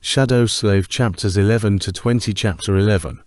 Shadow Slave Chapters 11 to 20. Chapter 11.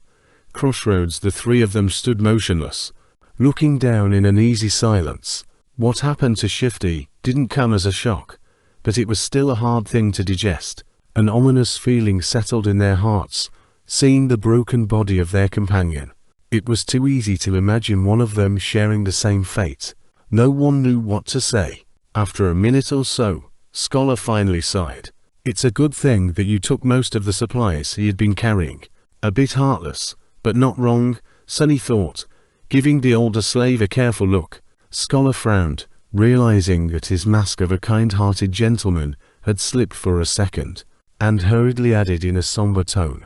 Crossroads. The three of them stood motionless, looking down in an easy silence. What happened to Shifty didn't come as a shock, but it was still a hard thing to digest. An ominous feeling settled in their hearts, seeing the broken body of their companion. It was too easy to imagine one of them sharing the same fate. No one knew what to say. After a minute or so, Scholar finally sighed. "It's a good thing that you took most of the supplies he had been carrying." A bit heartless, but not wrong, Sonny thought, giving the older slave a careful look. Scholar frowned, realizing that his mask of a kind-hearted gentleman had slipped for a second, and hurriedly added in a somber tone,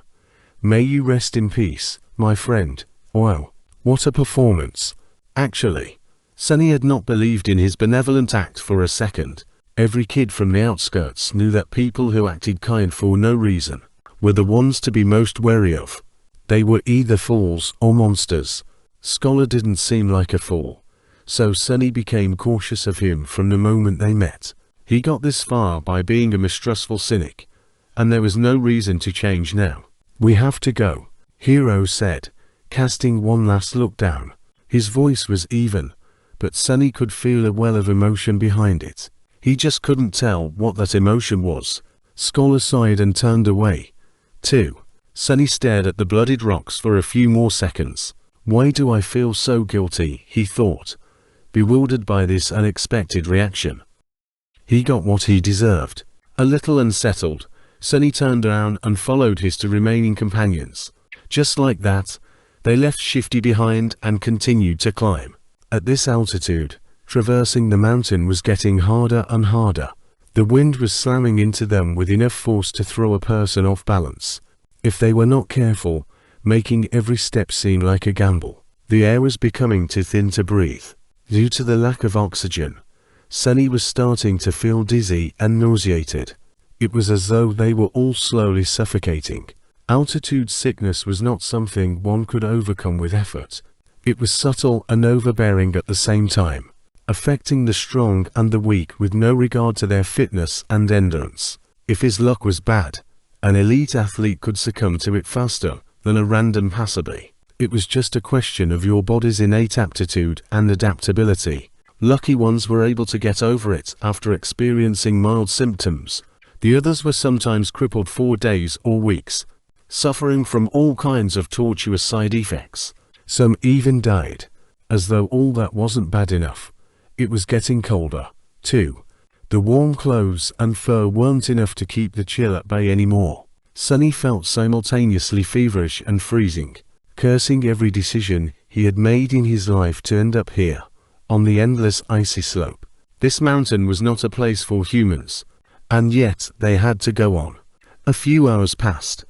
"May you rest in peace, my friend." Wow, what a performance. Actually, Sonny had not believed in his benevolent act for a second. Every kid from the outskirts knew that people who acted kind for no reason were the ones to be most wary of. They were either fools or monsters. Scholar didn't seem like a fool, so Sonny became cautious of him from the moment they met. He got this far by being a mistrustful cynic, and there was no reason to change now. "We have to go," Hero said, casting one last look down. His voice was even, but Sonny could feel a well of emotion behind it. He just couldn't tell what that emotion was. Scholar sighed and turned away, too. Sonny stared at the bloodied rocks for a few more seconds. "Why do I feel so guilty?" he thought, bewildered by this unexpected reaction. He got what he deserved. A little unsettled, Sonny turned around and followed his two remaining companions. Just like that, they left Shifty behind and continued to climb. At this altitude, traversing the mountain was getting harder and harder. The wind was slamming into them with enough force to throw a person off balance, if they were not careful, making every step seem like a gamble. The air was becoming too thin to breathe. Due to the lack of oxygen, Sonny was starting to feel dizzy and nauseated. It was as though they were all slowly suffocating. Altitude sickness was not something one could overcome with effort. It was subtle and overbearing at the same time, affecting the strong and the weak with no regard to their fitness and endurance. If his luck was bad, an elite athlete could succumb to it faster than a random passerby. It was just a question of your body's innate aptitude and adaptability. Lucky ones were able to get over it after experiencing mild symptoms. The others were sometimes crippled for days or weeks, suffering from all kinds of tortuous side effects. Some even died. As though all that wasn't bad enough, it was getting colder, too. The warm clothes and fur weren't enough to keep the chill at bay anymore. Sonny felt simultaneously feverish and freezing, cursing every decision he had made in his life to end up here, on the endless icy slope. This mountain was not a place for humans, and yet they had to go on. A few hours passed.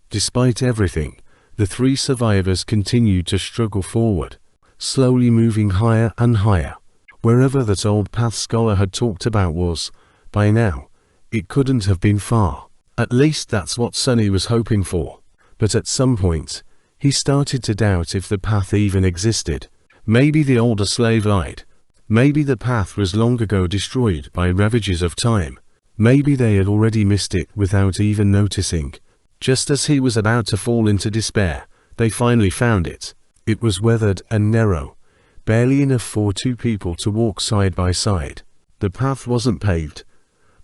Despite everything, the three survivors continued to struggle forward, slowly moving higher and higher. Wherever that old path Scholar had talked about was, by now, it couldn't have been far. At least that's what Sonny was hoping for. But at some point, he started to doubt if the path even existed. Maybe the older slave lied. Maybe the path was long ago destroyed by ravages of time. Maybe they had already missed it without even noticing. Just as he was about to fall into despair, they finally found it. It was weathered and narrow, barely enough for two people to walk side by side. The path wasn't paved,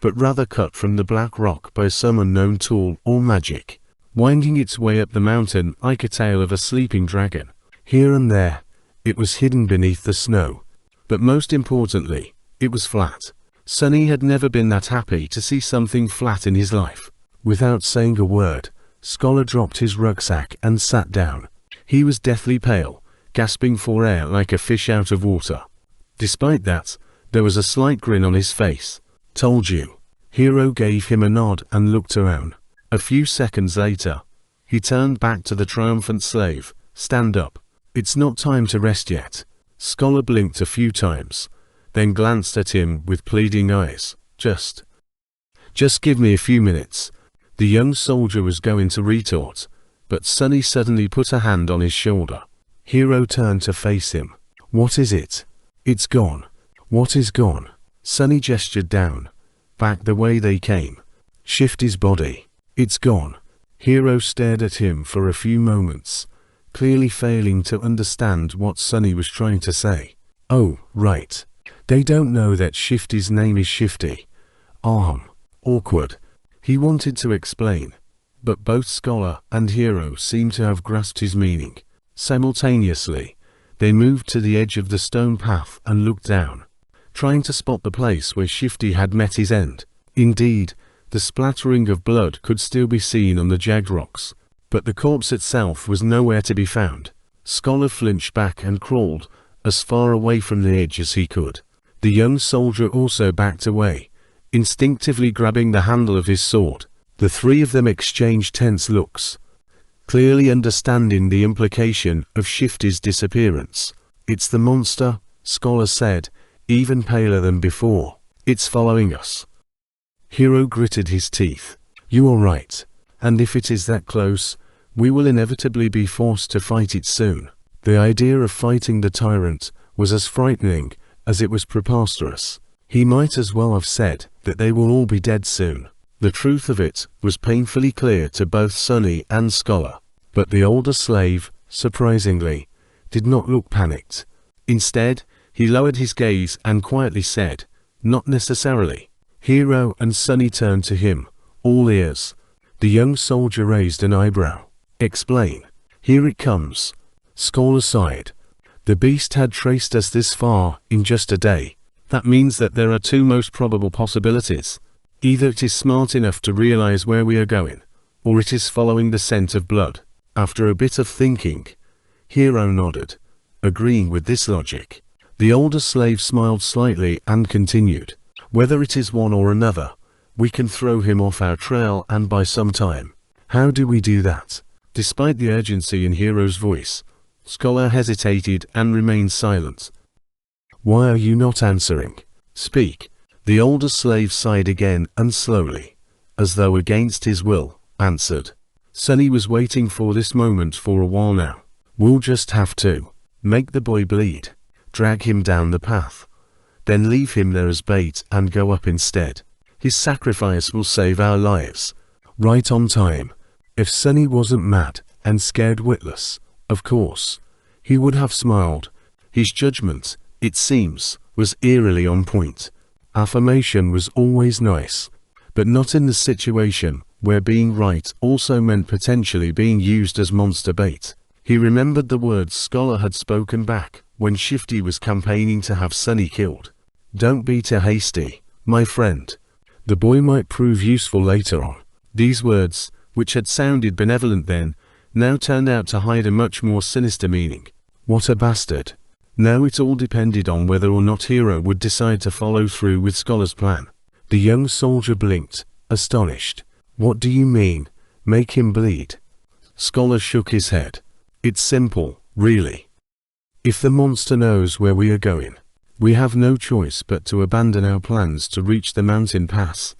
but rather cut from the black rock by some unknown tool or magic, winding its way up the mountain like a tail of a sleeping dragon. Here and there, it was hidden beneath the snow, but most importantly, it was flat. Sonny had never been that happy to see something flat in his life. Without saying a word, Scholar dropped his rucksack and sat down. He was deathly pale, gasping for air like a fish out of water. Despite that, there was a slight grin on his face. "Told you." Hero gave him a nod and looked around. A few seconds later, he turned back to the triumphant slave. "Stand up. It's not time to rest yet." Scholar blinked a few times, then glanced at him with pleading eyes. Just give me a few minutes." The young soldier was going to retort, but Sonny suddenly put a hand on his shoulder. Hero turned to face him. "What is it?" "It's gone." "What is gone?" Sonny gestured down, back the way they came. "Shifty's body. It's gone. Hero stared at him for a few moments, clearly failing to understand what Sunny was trying to say. Oh, right. They don't know that Shifty's name is Shifty. Awkward. He wanted to explain, but both Scholar and Hero seemed to have grasped his meaning. Simultaneously, they moved to the edge of the stone path and looked down, trying to spot the place where Shifty had met his end. Indeed, the splattering of blood could still be seen on the jagged rocks, but the corpse itself was nowhere to be found. Scholar flinched back and crawled as far away from the edge as he could. The young soldier also backed away, instinctively grabbing the handle of his sword. The three of them exchanged tense looks, clearly understanding the implication of Shifty's disappearance. "It's the monster," Scholar said, even paler than before. "It's following us." Hero gritted his teeth. "You are right, and if it is that close, we will inevitably be forced to fight it soon." The idea of fighting the tyrant was as frightening as it was preposterous. He might as well have said that they will all be dead soon. The truth of it was painfully clear to both Sunny and Scholar, but the older slave, surprisingly, did not look panicked. Instead, he lowered his gaze and quietly said, "Not necessarily." Hero and Sunny turned to him, all ears. The young soldier raised an eyebrow. "Explain." "Here it comes." Scholar sighed. "The beast had traced us this far in just a day. That means that there are two most probable possibilities. Either it is smart enough to realize where we are going, or it is following the scent of blood." After a bit of thinking, Hero nodded, agreeing with this logic. The older slave smiled slightly and continued, "Whether it is one or another, we can throw him off our trail and buy some time." "How do we do that?" Despite the urgency in Hero's voice, Scholar hesitated and remained silent. "Why are you not answering? Speak." The older slave sighed again and slowly, as though against his will, answered. "Sunny was waiting for this moment for a while now. We'll just have to make the boy bleed, drag him down the path, then leave him there as bait and go up instead. His sacrifice will save our lives." Right on time. If Sunny wasn't mad and scared witless, of course, he would have smiled. His judgment, it seems, was eerily on point. Affirmation was always nice, but not in the situation where being right also meant potentially being used as monster bait. He remembered the words Scholar had spoken back when Shifty was campaigning to have Sunny killed. "Don't be too hasty, my friend. The boy might prove useful later on." These words, which had sounded benevolent then, now turned out to hide a much more sinister meaning. What a bastard. Now it all depended on whether or not Hero would decide to follow through with Scholar's plan. The young soldier blinked, astonished. "What do you mean, make him bleed?" Scholar shook his head. "It's simple, really. If the monster knows where we are going, we have no choice but to abandon our plans to reach the mountain pass,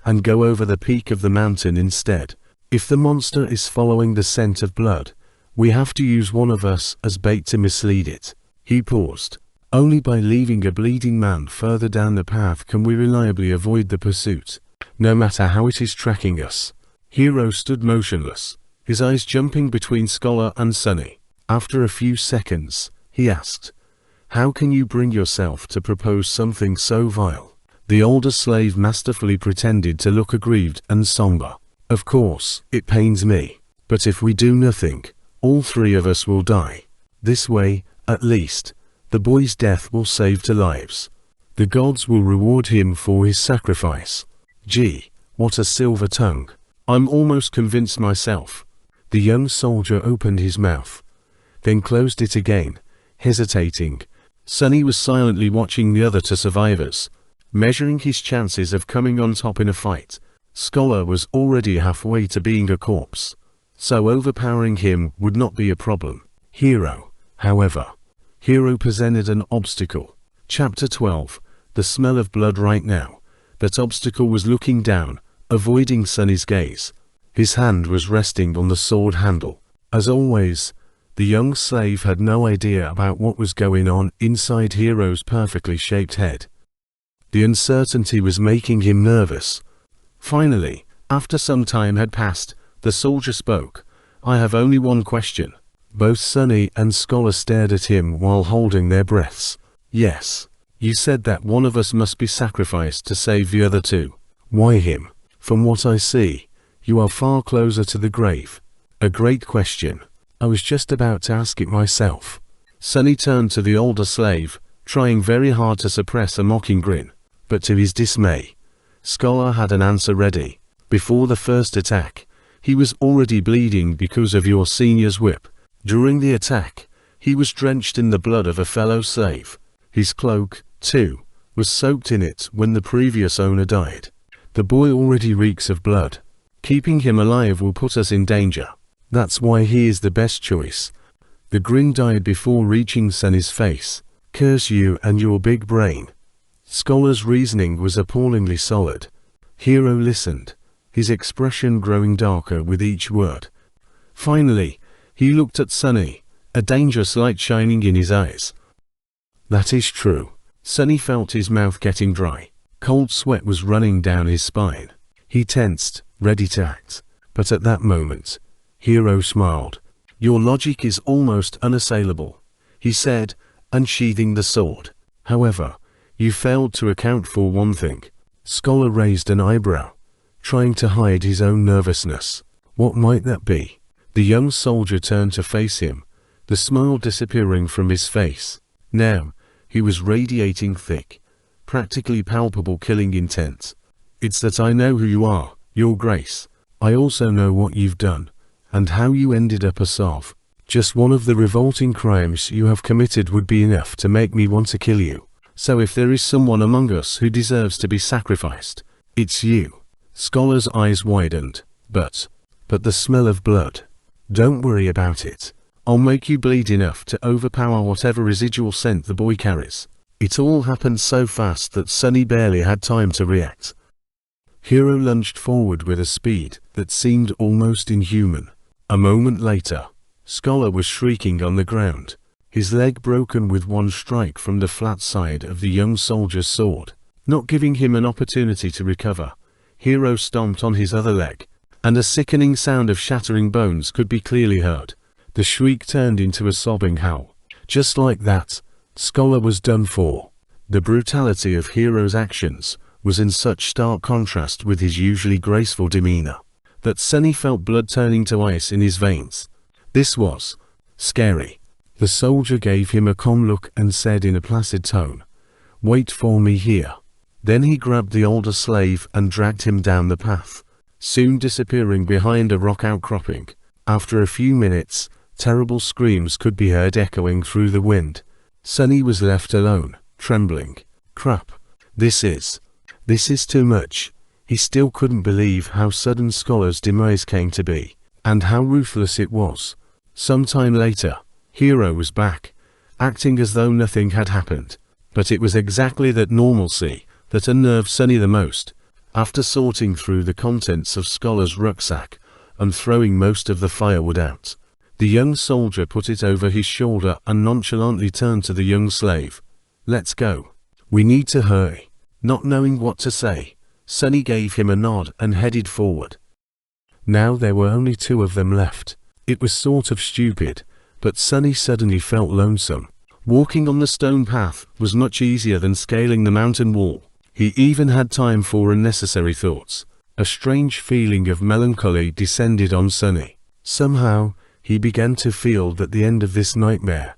and go over the peak of the mountain instead. If the monster is following the scent of blood, we have to use one of us as bait to mislead it." He paused. "Only by leaving a bleeding man further down the path can we reliably avoid the pursuit, no matter how it is tracking us." Hero stood motionless, his eyes jumping between Scholar and Sunny. After a few seconds, he asked, "How can you bring yourself to propose something so vile?" The older slave masterfully pretended to look aggrieved and somber. "Of course, it pains me, but if we do nothing, all three of us will die. This way, at least, the boy's death will save two lives. The gods will reward him for his sacrifice." Gee, what a silver tongue. "I'm almost convinced myself." The young soldier opened his mouth, then closed it again, hesitating. Sunny was silently watching the other two survivors, measuring his chances of coming on top in a fight. Scholar was already halfway to being a corpse, so overpowering him would not be a problem. Hero, however, Hero presented an obstacle. Chapter 12. The smell of blood right now. That obstacle was looking down, avoiding Sunny's gaze. His hand was resting on the sword handle. As always, the young slave had no idea about what was going on inside Hero's perfectly shaped head. The uncertainty was making him nervous. Finally, After some time had passed, the soldier spoke. I have only one question. Both Sunny and Scholar stared at him while holding their breaths. Yes. You said that one of us must be sacrificed to save the other two. Why him? From what I see, you are far closer to the grave. A great question. I was just about to ask it myself. Sunny turned to the older slave, trying very hard to suppress a mocking grin. But to his dismay, Scholar had an answer ready. Before the first attack, he was already bleeding because of your senior's whip. During the attack, he was drenched in the blood of a fellow slave. His cloak, too, was soaked in it when the previous owner died. The boy already reeks of blood. Keeping him alive will put us in danger. That's why he is the best choice. The grin died before reaching Sunny's face. Curse you and your big brain. Scholar's reasoning was appallingly solid. Hero listened, his expression growing darker with each word. Finally, he looked at Sunny, a dangerous light shining in his eyes. That is true. Sunny felt his mouth getting dry. Cold sweat was running down his spine. He tensed, ready to act. But at that moment, Hero smiled. Your logic is almost unassailable, he said, unsheathing the sword. However, you failed to account for one thing. Scholar raised an eyebrow, trying to hide his own nervousness. What might that be? The young soldier turned to face him, the smile disappearing from his face. Now, he was radiating thick, practically palpable killing intent. It's that I know who you are, Your Grace. I also know what you've done, and how you ended up a Sov. Just one of the revolting crimes you have committed would be enough to make me want to kill you. So if there is someone among us who deserves to be sacrificed, it's you. Scholar's eyes widened. But the smell of blood. Don't worry about it. I'll make you bleed enough to overpower whatever residual scent the boy carries. It all happened so fast that Sunny barely had time to react. Hero lunged forward with a speed that seemed almost inhuman. A moment later, Scholar was shrieking on the ground, his leg broken with one strike from the flat side of the young soldier's sword. Not giving him an opportunity to recover, Hero stomped on his other leg, and a sickening sound of shattering bones could be clearly heard. The shriek turned into a sobbing howl. Just like that, Scholar was done for. The brutality of Hero's actions was in such stark contrast with his usually graceful demeanor, that Sunny felt blood turning to ice in his veins. This was scary. The soldier gave him a calm look and said in a placid tone, "Wait for me here." Then he grabbed the older slave and dragged him down the path, soon disappearing behind a rock outcropping. After a few minutes, terrible screams could be heard echoing through the wind. Sunny was left alone, trembling. Crap. This is too much. He still couldn't believe how sudden Scholar's demise came to be, and how ruthless it was. Sometime later, Hero was back, acting as though nothing had happened. But it was exactly that normalcy that unnerved Sunny the most. After sorting through the contents of Scholar's rucksack and throwing most of the firewood out, the young soldier put it over his shoulder and nonchalantly turned to the young slave. "Let's go. We need to hurry." Not knowing what to say, Sunny gave him a nod and headed forward. Now there were only two of them left. It was sort of stupid, but Sunny suddenly felt lonesome. Walking on the stone path was much easier than scaling the mountain wall. He even had time for unnecessary thoughts. A strange feeling of melancholy descended on Sunny. Somehow, he began to feel that the end of this nightmare,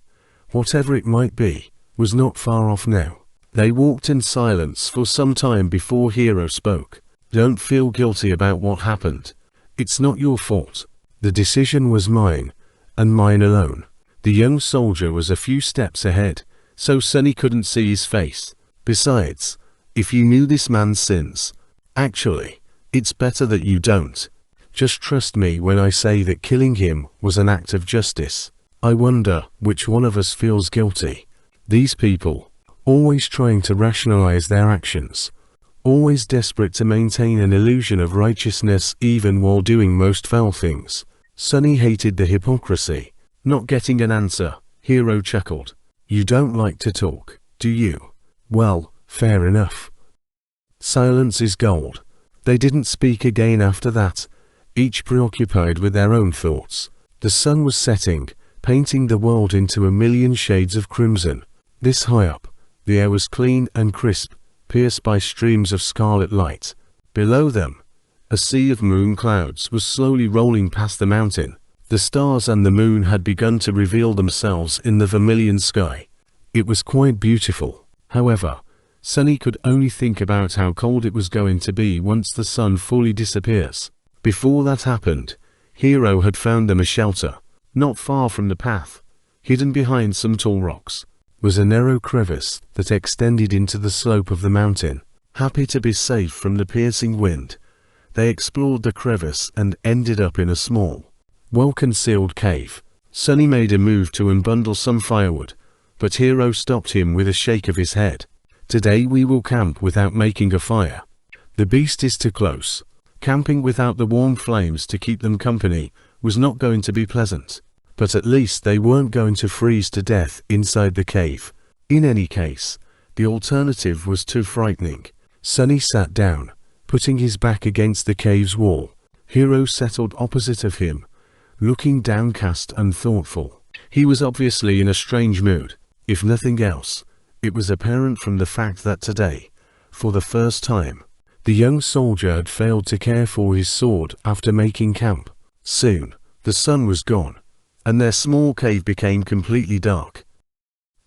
whatever it might be, was not far off now. They walked in silence for some time before Hero spoke. "Don't feel guilty about what happened. It's not your fault. The decision was mine, and mine alone." The young soldier was a few steps ahead, so Sunny couldn't see his face. "Besides, if you knew this man's sins, actually, it's better that you don't. Just trust me when I say that killing him was an act of justice. I wonder which one of us feels guilty. These people, always trying to rationalize their actions, always desperate to maintain an illusion of righteousness even while doing most foul things." Sunny hated the hypocrisy. Not getting an answer, Hero chuckled. "You don't like to talk, do you? Well, fair enough. Silence is gold. They didn't speak again after that, each preoccupied with their own thoughts. The sun was setting, painting the world into a million shades of crimson. This high up, the air was clean and crisp, pierced by streams of scarlet light. Below them, a sea of moon clouds was slowly rolling past the mountain. The stars and the moon had begun to reveal themselves in the vermilion sky. It was quite beautiful. However, Sunny could only think about how cold it was going to be once the sun fully disappears. Before that happened, Hero had found them a shelter. Not far from the path, hidden behind some tall rocks, was a narrow crevice that extended into the slope of the mountain. Happy to be safe from the piercing wind, they explored the crevice and ended up in a small, well-concealed cave. Sunny made a move to unbundle some firewood, but Hero stopped him with a shake of his head. Today we will camp without making a fire. The beast is too close. Camping without the warm flames to keep them company was not going to be pleasant, but at least they weren't going to freeze to death inside the cave. In any case, the alternative was too frightening. Sunny sat down, putting his back against the cave's wall. Hero settled opposite of him, looking downcast and thoughtful. He was obviously in a strange mood. If nothing else, it was apparent from the fact that today, for the first time, the young soldier had failed to care for his sword after making camp. Soon, the sun was gone, and their small cave became completely dark.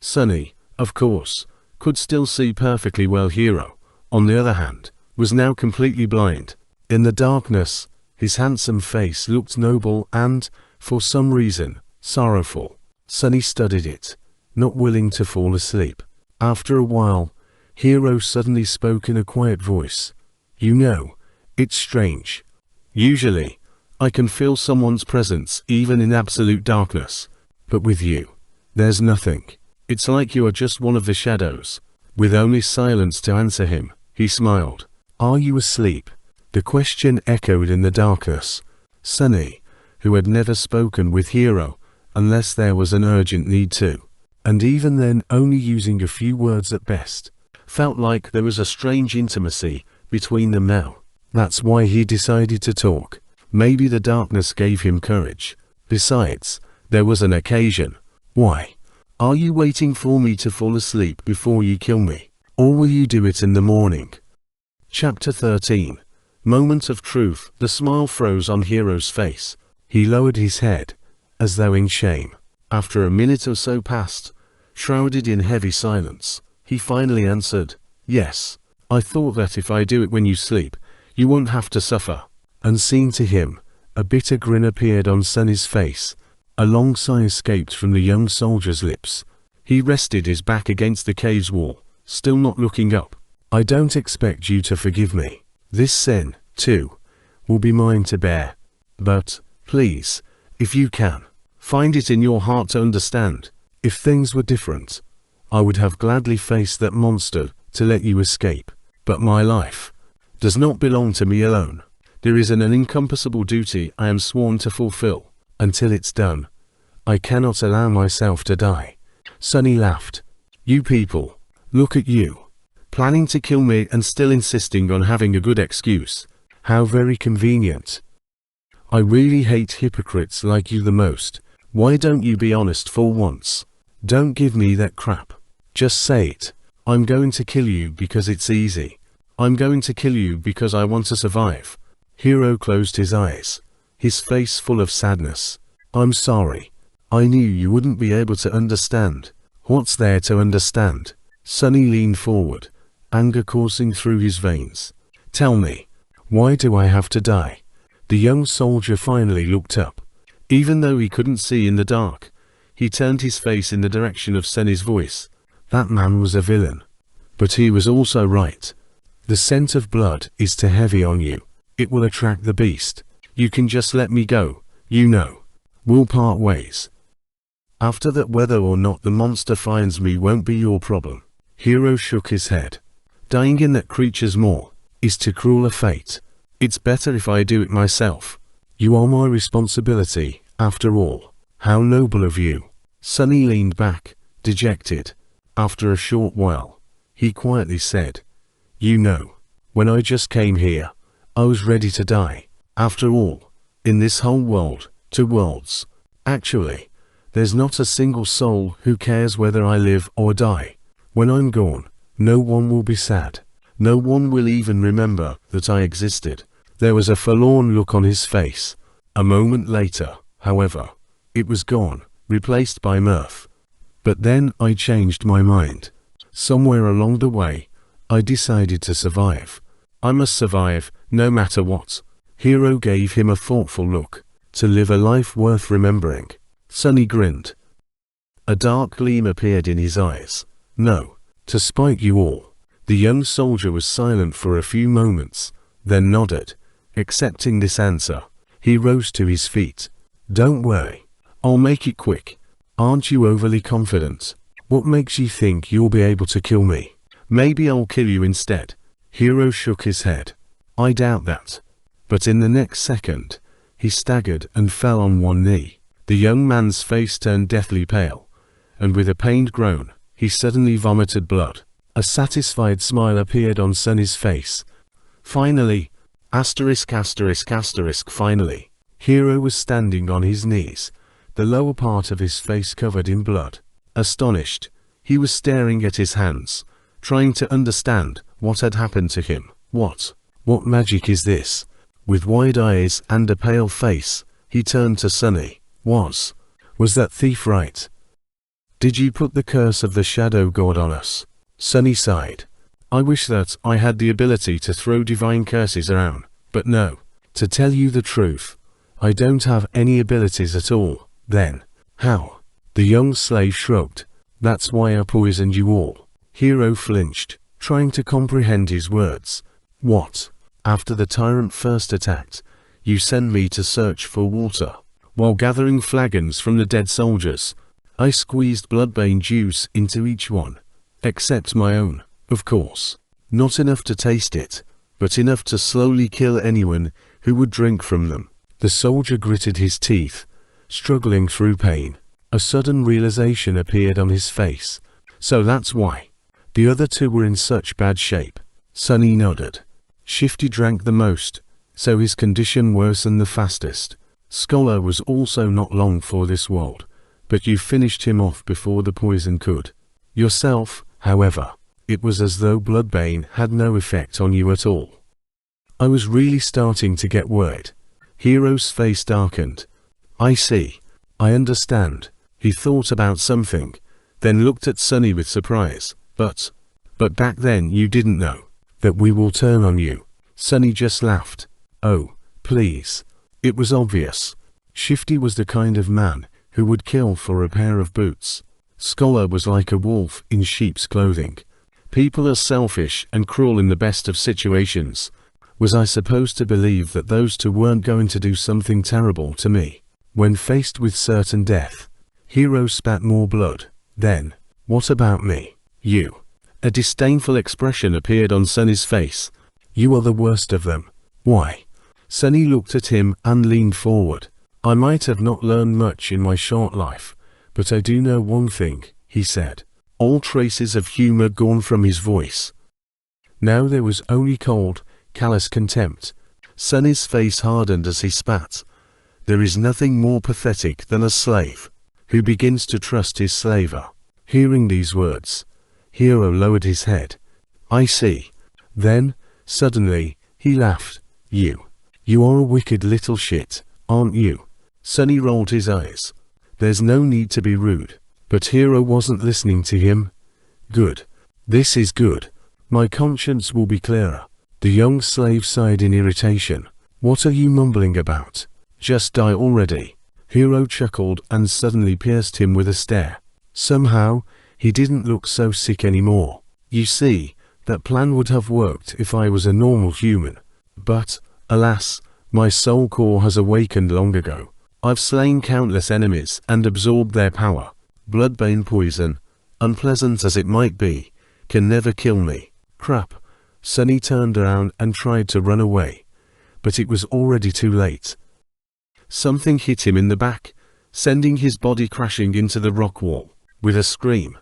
Sunny, of course, could still see perfectly well. Hero, on the other hand, was now completely blind. In the darkness, his handsome face looked noble and, for some reason, sorrowful. Sunny studied it, not willing to fall asleep. After a while, Hero suddenly spoke in a quiet voice. You know, it's strange. Usually, I can feel someone's presence even in absolute darkness. But with you, there's nothing. It's like you are just one of the shadows. With only silence to answer him, he smiled. Are you asleep? The question echoed in the darkness. Sunny, who had never spoken with Hero unless there was an urgent need to, and even then only using a few words at best, felt like there was a strange intimacy between them now. That's why he decided to talk. Maybe the darkness gave him courage. Besides, there was an occasion. Why? Are you waiting for me to fall asleep before you kill me? Or will you do it in the morning? Chapter 13. Moment of truth. The smile froze on Hero's face. He lowered his head, as though in shame. After a minute or so passed, shrouded in heavy silence, he finally answered, Yes. I thought that if I do it when you sleep, you won't have to suffer. Unseen to him, a bitter grin appeared on Sunny's face. A long sigh escaped from the young soldier's lips. He rested his back against the cave's wall, still not looking up. I don't expect you to forgive me. This sin, too, will be mine to bear. But, please, if you can, find it in your heart to understand. If things were different, I would have gladly faced that monster to let you escape. But my life does not belong to me alone. There is an encompassable duty I am sworn to fulfill. Until it's done, I cannot allow myself to die. Sunny laughed. You people, look at you, planning to kill me and still insisting on having a good excuse. How very convenient. I really hate hypocrites like you the most. Why don't you be honest for once? Don't give me that crap. Just say it. I'm going to kill you because it's easy. I'm going to kill you because I want to survive. Hero closed his eyes, his face full of sadness. I'm sorry. I knew you wouldn't be able to understand. What's there to understand? Sunny leaned forward, anger coursing through his veins. Tell me, why do I have to die? The young soldier finally looked up. Even though he couldn't see in the dark, he turned his face in the direction of Sunny's voice. That man was a villain. But he was also right. The scent of blood is too heavy on you. It will attract the beast. You can just let me go, you know. We'll part ways. After that, whether or not the monster finds me won't be your problem. Hero shook his head. Dying in that creature's maw is too cruel a fate. It's better if I do it myself. You are my responsibility, after all. How noble of you. Sunny leaned back, dejected. After a short while, he quietly said, You know, when I just came here, I was ready to die. After all, in this whole world, 2 worlds, actually, there's not a single soul who cares whether I live or die. When I'm gone, no one will be sad. No one will even remember that I existed. There was a forlorn look on his face. A moment later, however, it was gone, replaced by mirth. But then I changed my mind. Somewhere along the way, I decided to survive. I must survive, no matter what. Hero gave him a thoughtful look. To live a life worth remembering. Sunny grinned. A dark gleam appeared in his eyes. No, to spite you all. The young soldier was silent for a few moments, then nodded. Accepting this answer, he rose to his feet. Don't worry. I'll make it quick. Aren't you overly confident? What makes you think you'll be able to kill me? Maybe I'll kill you instead. Hero shook his head. I doubt that. But in the next second, he staggered and fell on one knee. The young man's face turned deathly pale, and with a pained groan, he suddenly vomited blood. A satisfied smile appeared on Sunny's face. Finally, finally, Hero was standing on his knees, the lower part of his face covered in blood. Astonished, he was staring at his hands, trying to understand what had happened to him. What magic is this? With wide eyes and a pale face, he turned to Sunny. Was that thief right? Did you put the curse of the Shadow God on us? Sunny sighed. I wish that I had the ability to throw divine curses around, but no. To tell you the truth, I don't have any abilities at all. Then, how? The young slave shrugged. That's why I poisoned you all. Hero flinched, trying to comprehend his words. What? After the tyrant first attacked, you sent me to search for water. While gathering flagons from the dead soldiers, I squeezed bloodbane juice into each one. Except my own, of course. Not enough to taste it, but enough to slowly kill anyone who would drink from them. The soldier gritted his teeth, struggling through pain. A sudden realization appeared on his face. So that's why. The other 2 were in such bad shape. Sunny nodded. Shifty drank the most, so his condition worsened the fastest. Scholar was also not long for this world, but you finished him off before the poison could. Yourself, however, it was as though bloodbane had no effect on you at all. I was really starting to get worried. Hero's face darkened. I see. I understand. He thought about something, then looked at Sunny with surprise. But back then you didn't know that we will turn on you. Sunny just laughed. Oh, please. It was obvious. Shifty was the kind of man who would kill for a pair of boots. Scholar was like a wolf in sheep's clothing. People are selfish and cruel in the best of situations. Was I supposed to believe that those 2 weren't going to do something terrible to me? When faced with certain death, Hero spat more blood. Then, what about me? You. A disdainful expression appeared on Sunny's face. You are the worst of them. Why? Sunny looked at him and leaned forward. I might have not learned much in my short life, but I do know one thing, he said. All traces of humor gone from his voice. Now there was only cold, callous contempt. Sunny's face hardened as he spat. There is nothing more pathetic than a slave who begins to trust his slaver. Hearing these words, Hero lowered his head. I see. Then, suddenly, he laughed. You are a wicked little shit, aren't you? Sunny rolled his eyes. There's no need to be rude. But Hero wasn't listening to him. Good. This is good. My conscience will be clearer. The young slave sighed in irritation. What are you mumbling about? Just die already. Hero chuckled and suddenly pierced him with a stare. Somehow, he didn't look so sick anymore. You see, that plan would have worked if I was a normal human. But, alas, my soul core has awakened long ago. I've slain countless enemies and absorbed their power. Bloodbane poison, unpleasant as it might be, can never kill me. Crap. Sunny turned around and tried to run away. But it was already too late. Something hit him in the back, sending his body crashing into the rock wall. With a scream,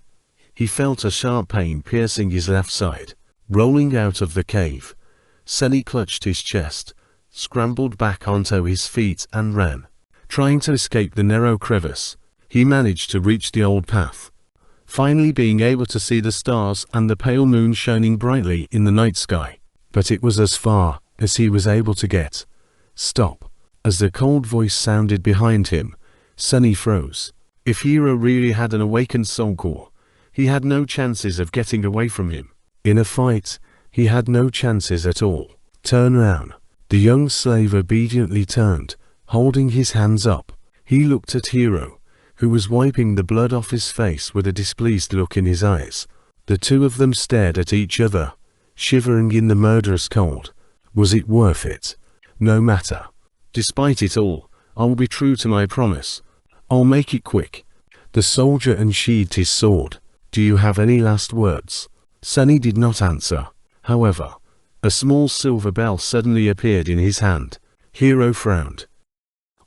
he felt a sharp pain piercing his left side. Rolling out of the cave, Sunny clutched his chest, scrambled back onto his feet and ran. Trying to escape the narrow crevice, he managed to reach the old path, finally being able to see the stars and the pale moon shining brightly in the night sky. But it was as far as he was able to get. Stop! As the cold voice sounded behind him, Sunny froze. If Hero really had an awakened soul core, he had no chances of getting away from him. In a fight, he had no chances at all. Turn round. The young slave obediently turned, holding his hands up. He looked at Hero, who was wiping the blood off his face with a displeased look in his eyes. The two of them stared at each other, shivering in the murderous cold. Was it worth it? No matter. Despite it all, I'll be true to my promise. I'll make it quick. The soldier unsheathed his sword. Do you have any last words? Sunny did not answer. However, a small silver bell suddenly appeared in his hand. Hero frowned.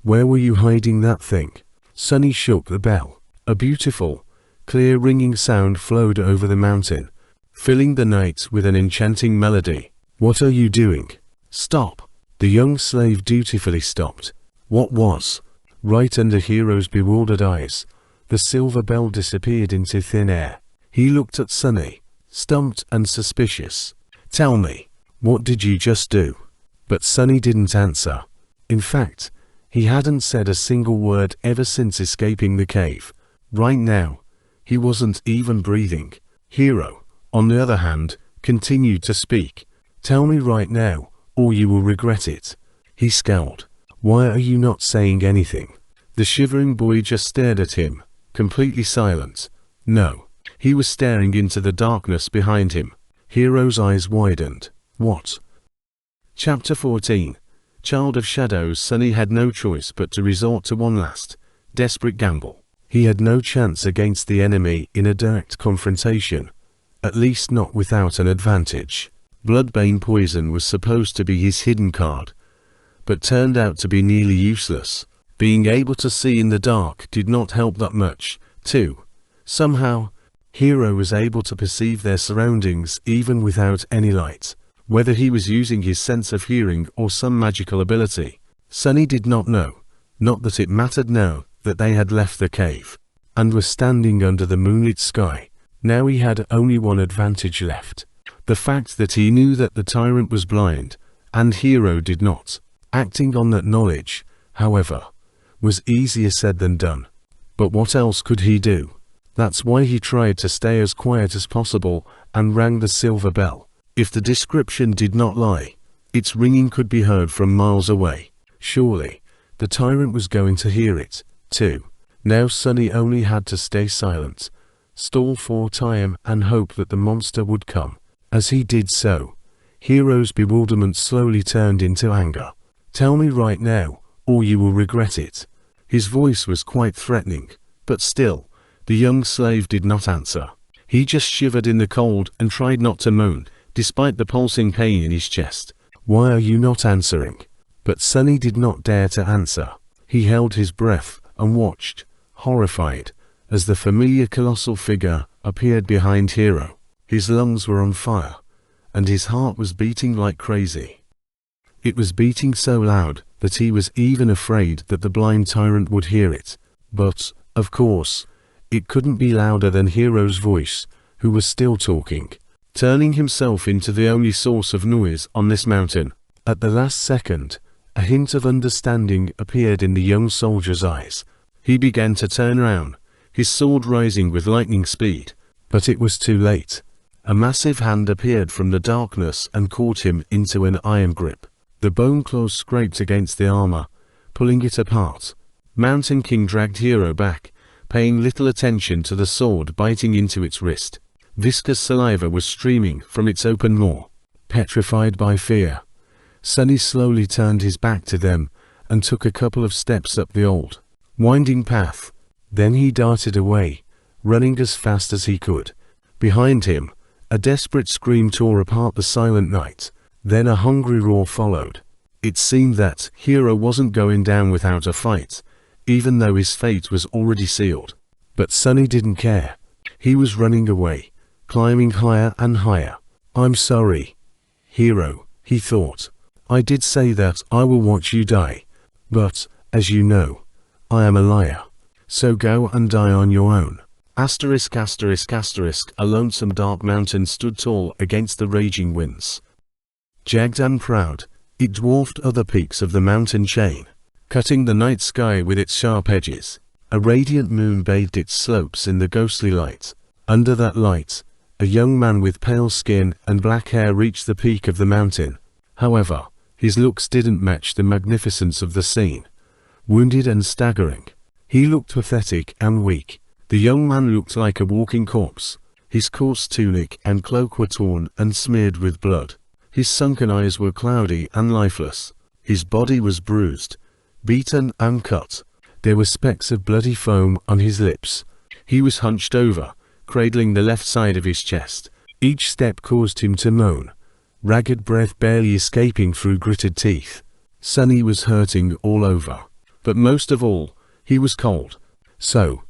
Where were you hiding that thing? Sunny shook the bell. A beautiful, clear ringing sound flowed over the mountain, filling the night with an enchanting melody. What are you doing? Stop! The young slave dutifully stopped. What was? Right under Hero's bewildered eyes, the silver bell disappeared into thin air. He looked at Sunny, stumped and suspicious. Tell me, what did you just do? But Sunny didn't answer. In fact, he hadn't said a single word ever since escaping the cave. Right now, he wasn't even breathing. Hero, on the other hand, continued to speak. Tell me right now, or you will regret it. He scowled. Why are you not saying anything? The shivering boy just stared at him, completely silent. No. He was staring into the darkness behind him. Hero's eyes widened. What? Chapter 14. Child of Shadows. Sunny had no choice but to resort to one last, desperate gamble. He had no chance against the enemy in a direct confrontation, at least not without an advantage. Bloodbane poison was supposed to be his hidden card, but turned out to be nearly useless. Being able to see in the dark did not help that much, too. Somehow, Hero was able to perceive their surroundings even without any light. Whether he was using his sense of hearing or some magical ability, Sunny did not know. Not that it mattered now that they had left the cave, and were standing under the moonlit sky. Now he had only one advantage left. The fact that he knew that the tyrant was blind, and Hero did not. Acting on that knowledge, however, was easier said than done. But what else could he do? That's why he tried to stay as quiet as possible and rang the silver bell. If the description did not lie, its ringing could be heard from miles away. Surely, the tyrant was going to hear it, too. Now Sunny only had to stay silent, stall for time and hope that the monster would come. As he did so, Hero's bewilderment slowly turned into anger. Tell me right now, or you will regret it. His voice was quite threatening, but still, the young slave did not answer. He just shivered in the cold and tried not to moan, despite the pulsing pain in his chest. Why are you not answering? But Sunny did not dare to answer. He held his breath and watched, horrified, as the familiar colossal figure appeared behind Hero. His lungs were on fire, and his heart was beating like crazy. It was beating so loud that he was even afraid that the blind tyrant would hear it. But, of course, it couldn't be louder than Hero's voice, who was still talking, turning himself into the only source of noise on this mountain. At the last second, a hint of understanding appeared in the young soldier's eyes. He began to turn round, his sword rising with lightning speed. But it was too late. A massive hand appeared from the darkness and caught him into an iron grip. The bone claws scraped against the armor, pulling it apart. Mountain King dragged Hero back, paying little attention to the sword biting into its wrist. Viscous saliva was streaming from its open maw. Petrified by fear, Sunny slowly turned his back to them and took a couple of steps up the old, winding path. Then he darted away, running as fast as he could. Behind him, a desperate scream tore apart the silent night. Then a hungry roar followed. It seemed that Hero wasn't going down without a fight, even though his fate was already sealed. But Sunny didn't care. He was running away, climbing higher and higher. I'm sorry, Hero, he thought. I did say that I will watch you die. But, as you know, I am a liar. So go and die on your own. Asterisk asterisk asterisk. A lonesome dark mountain stood tall against the raging winds. Jagged and proud, it dwarfed other peaks of the mountain chain, cutting the night sky with its sharp edges. A radiant moon bathed its slopes in the ghostly light. Under that light, a young man with pale skin and black hair reached the peak of the mountain. However, his looks didn't match the magnificence of the scene. Wounded and staggering, he looked pathetic and weak. The young man looked like a walking corpse. His coarse tunic and cloak were torn and smeared with blood. His sunken eyes were cloudy and lifeless. His body was bruised, beaten and cut. There were specks of bloody foam on his lips. He was hunched over, cradling the left side of his chest. Each step caused him to moan, ragged breath barely escaping through gritted teeth. Sunny was hurting all over. But most of all, he was cold. So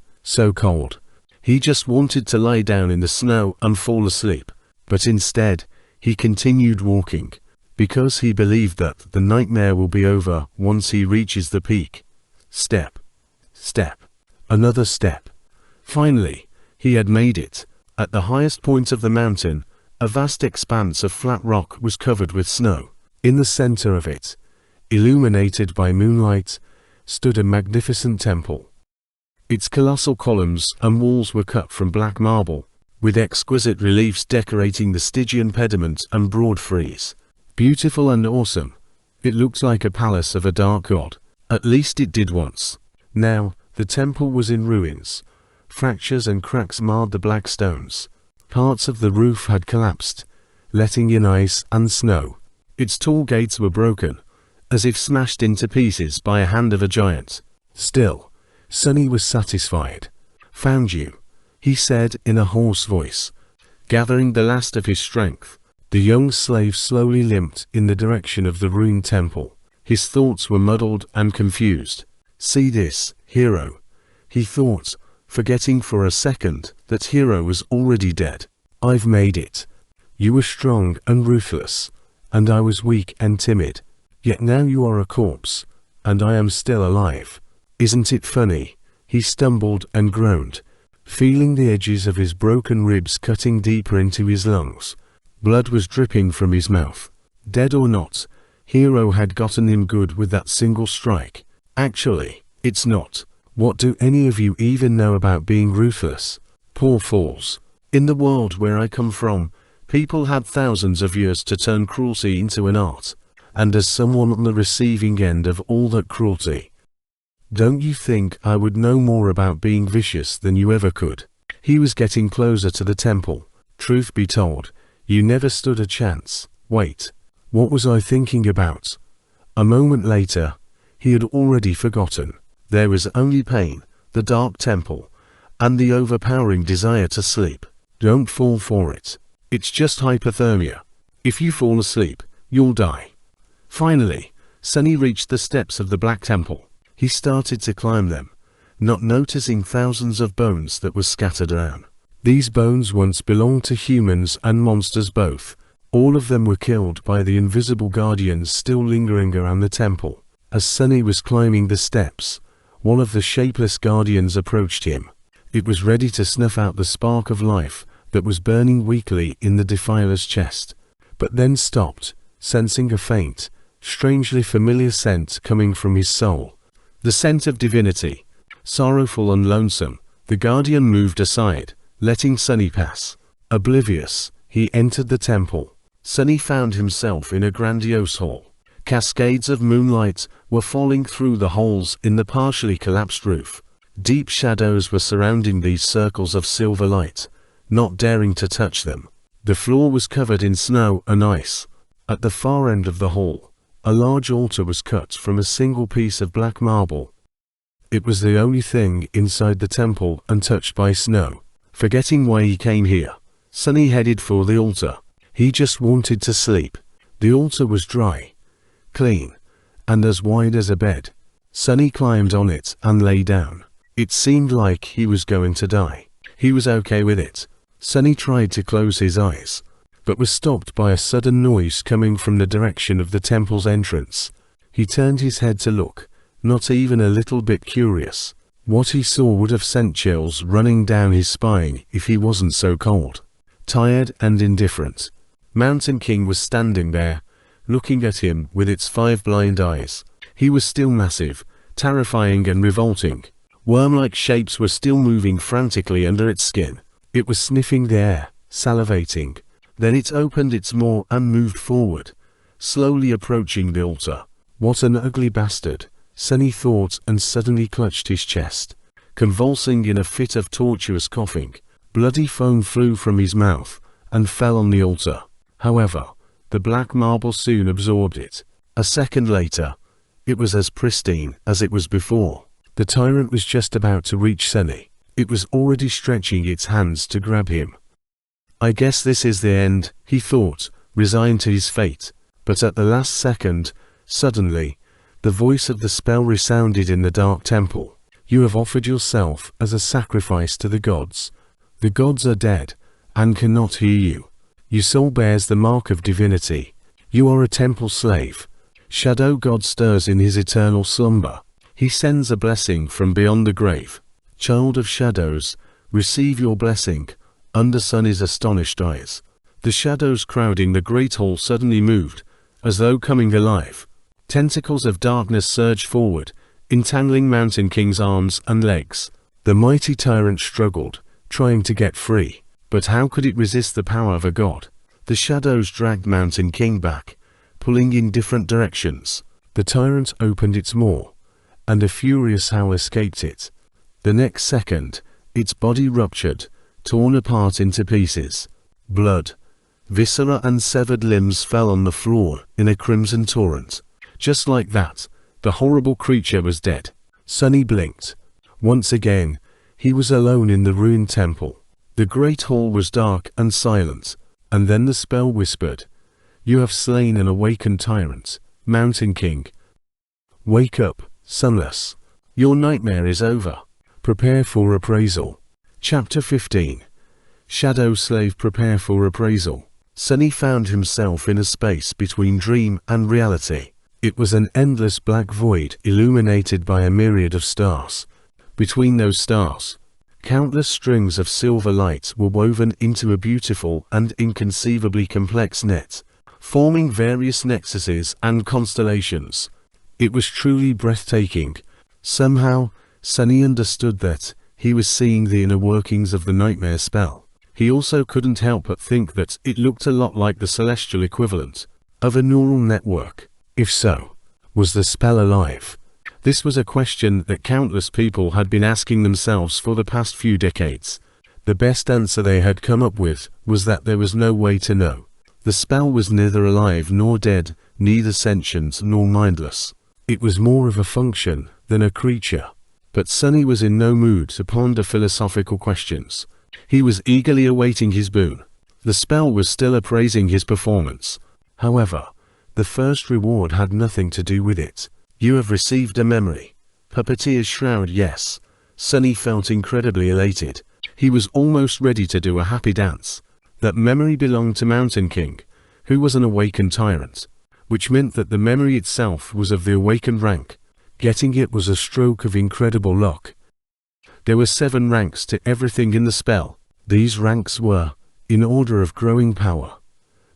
cold. He just wanted to lie down in the snow and fall asleep. But instead, he continued walking, because he believed that the nightmare will be over once he reaches the peak. Step. Step. Another step. Finally, he had made it. At the highest point of the mountain, a vast expanse of flat rock was covered with snow. In the center of it, illuminated by moonlight, stood a magnificent temple. Its colossal columns and walls were cut from black marble, with exquisite reliefs decorating the Stygian pediment and broad frieze. Beautiful and awesome, it looked like a palace of a dark god. At least it did once. Now, the temple was in ruins. Fractures and cracks marred the black stones. Parts of the roof had collapsed, letting in ice and snow. Its tall gates were broken, as if smashed into pieces by a hand of a giant. Still, Sunny was satisfied. "Found you," he said in a hoarse voice. Gathering the last of his strength, the young slave slowly limped in the direction of the ruined temple. His thoughts were muddled and confused. "See this, Hero," he thought, forgetting for a second that Hero was already dead. "I've made it. You were strong and ruthless, and I was weak and timid. Yet now you are a corpse, and I am still alive. Isn't it funny?" He stumbled and groaned, feeling the edges of his broken ribs cutting deeper into his lungs. Blood was dripping from his mouth. Dead or not, Hero had gotten him good with that single strike. "Actually, it's not. What do any of you even know about being ruthless? Poor fools. In the world where I come from, people had thousands of years to turn cruelty into an art. And as someone on the receiving end of all that cruelty, don't you think I would know more about being vicious than you ever could?" He was getting closer to the temple. "Truth be told, you never stood a chance. Wait, what was I thinking about?" A moment later, he had already forgotten. There was only pain, the dark temple, and the overpowering desire to sleep. Don't fall for it. It's just hypothermia. If you fall asleep, you'll die. Finally, Sunny reached the steps of the Black Temple. He started to climb them, not noticing thousands of bones that were scattered around. These bones once belonged to humans and monsters both. All of them were killed by the invisible guardians still lingering around the temple. As Sunny was climbing the steps, one of the shapeless guardians approached him. It was ready to snuff out the spark of life that was burning weakly in the defiler's chest, but then stopped, sensing a faint, strangely familiar scent coming from his soul. The scent of divinity. Sorrowful and lonesome, the guardian moved aside, letting Sunny pass. Oblivious, he entered the temple. Sunny found himself in a grandiose hall. Cascades of moonlight were falling through the holes in the partially collapsed roof. Deep shadows were surrounding these circles of silver light, not daring to touch them. The floor was covered in snow and ice. At the far end of the hall, a large altar was cut from a single piece of black marble. It was the only thing inside the temple untouched by snow. Forgetting why he came here, Sunny headed for the altar. He just wanted to sleep. The altar was dry, clean, and as wide as a bed. Sunny climbed on it and lay down. It seemed like he was going to die. He was okay with it. Sunny tried to close his eyes, but was stopped by a sudden noise coming from the direction of the temple's entrance. He turned his head to look, not even a little bit curious. What he saw would have sent chills running down his spine if he wasn't so cold, tired and indifferent. Mountain King was standing there, looking at him with its 5 blind eyes. He was still massive, terrifying and revolting. Worm-like shapes were still moving frantically under its skin. It was sniffing the air, salivating. Then it opened its maw and moved forward, slowly approaching the altar. What an ugly bastard, Sunny thought, and suddenly clutched his chest. Convulsing in a fit of tortuous coughing, bloody foam flew from his mouth and fell on the altar. However, the black marble soon absorbed it. A second later, it was as pristine as it was before. The tyrant was just about to reach Sunny. It was already stretching its hands to grab him. I guess this is the end, he thought, resigned to his fate. But at the last second, suddenly, the voice of the spell resounded in the dark temple. You have offered yourself as a sacrifice to the gods. The gods are dead, and cannot hear you. Your soul bears the mark of divinity. You are a temple slave. Shadow God stirs in his eternal slumber. He sends a blessing from beyond the grave. Child of shadows, receive your blessing. Under Sunny's astonished eyes, the shadows crowding the great hall suddenly moved, as though coming alive. Tentacles of darkness surged forward, entangling Mountain King's arms and legs. The mighty tyrant struggled, trying to get free. But how could it resist the power of a god? The shadows dragged Mountain King back, pulling in different directions. The tyrant opened its maw, and a furious howl escaped it. The next second, its body ruptured, torn apart into pieces. Blood, viscera and severed limbs fell on the floor in a crimson torrent. Just like that, the horrible creature was dead. Sunny blinked. Once again, he was alone in the ruined temple. The great hall was dark and silent, and then the spell whispered, "You have slain an awakened tyrant, Mountain King. Wake up, Sunless. Your nightmare is over. Prepare for appraisal." Chapter 15. Shadow Slave Prepare for Appraisal. Sunny found himself in a space between dream and reality. It was an endless black void illuminated by a myriad of stars. Between those stars, countless strings of silver light were woven into a beautiful and inconceivably complex net, forming various nexuses and constellations. It was truly breathtaking. Somehow, Sunny understood that he was seeing the inner workings of the nightmare spell. He also couldn't help but think that it looked a lot like the celestial equivalent of a neural network. If so, was the spell alive? This was a question that countless people had been asking themselves for the past few decades. The best answer they had come up with was that there was no way to know. The spell was neither alive nor dead, neither sentient nor mindless. It was more of a function than a creature. But Sunny was in no mood to ponder philosophical questions. He was eagerly awaiting his boon. The spell was still appraising his performance. However, the first reward had nothing to do with it. You have received a memory. Puppeteer's Shroud. Yes. Sunny felt incredibly elated. He was almost ready to do a happy dance. That memory belonged to Mountain King, who was an awakened tyrant, which meant that the memory itself was of the awakened rank. Getting it was a stroke of incredible luck. There were 7 ranks to everything in the spell. These ranks were, in order of growing power: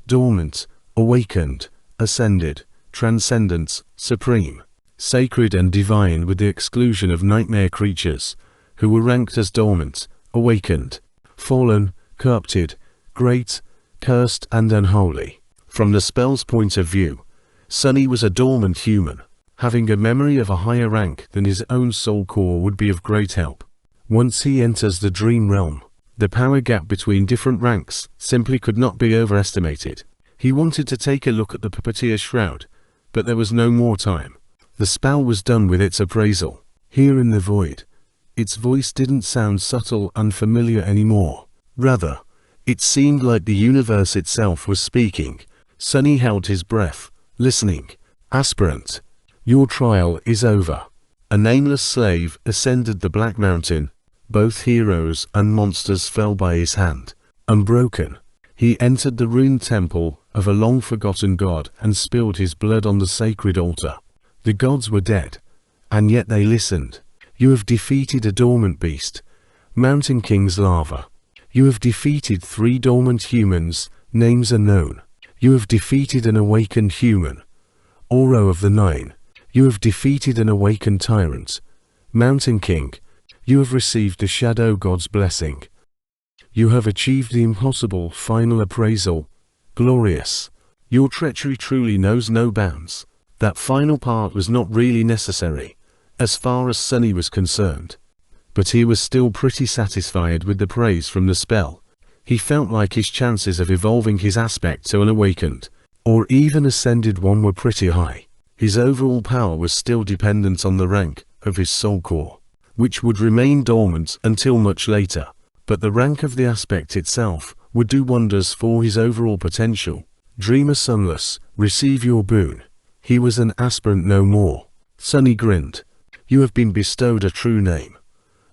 dormant, awakened, ascended, transcendent, supreme, sacred and divine, with the exclusion of nightmare creatures, who were ranked as dormant, awakened, fallen, corrupted, great, cursed and unholy. From the spell's point of view, Sunny was a dormant human. Having a memory of a higher rank than his own soul core would be of great help. Once he enters the dream realm, the power gap between different ranks simply could not be overestimated. He wanted to take a look at the Puppeteer's Shroud, but there was no more time. The spell was done with its appraisal. Here in the void, its voice didn't sound subtle and familiar anymore. Rather, it seemed like the universe itself was speaking. Sunny held his breath, listening. Aspirant, your trial is over. A nameless slave ascended the Black Mountain. Both heroes and monsters fell by his hand. Unbroken, He entered the ruined temple of a long-forgotten god and spilled his blood on the sacred altar. The gods were dead, and yet they listened. You have defeated a dormant beast, Mountain King's lava. You have defeated 3 dormant humans, names are known. You have defeated an awakened human, Oro of the 9. You have defeated an awakened tyrant, Mountain King. You have received the Shadow God's blessing. You have achieved the impossible final appraisal. Glorious. Your treachery truly knows no bounds. That final part was not really necessary, as far as Sunny was concerned. But he was still pretty satisfied with the praise from the spell. He felt like his chances of evolving his aspect to an awakened, or even ascended one were pretty high. His overall power was still dependent on the rank of his soul core, which would remain dormant until much later. But the rank of the aspect itself would do wonders for his overall potential. Dreamer Sunless, receive your boon. He was an aspirant no more. Sunny grinned. You have been bestowed a true name.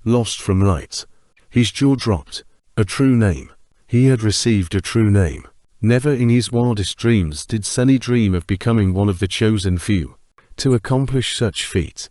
Lost from light. His jaw dropped. A true name. He had received a true name. Never in his wildest dreams did Sunny dream of becoming one of the chosen few to accomplish such feat,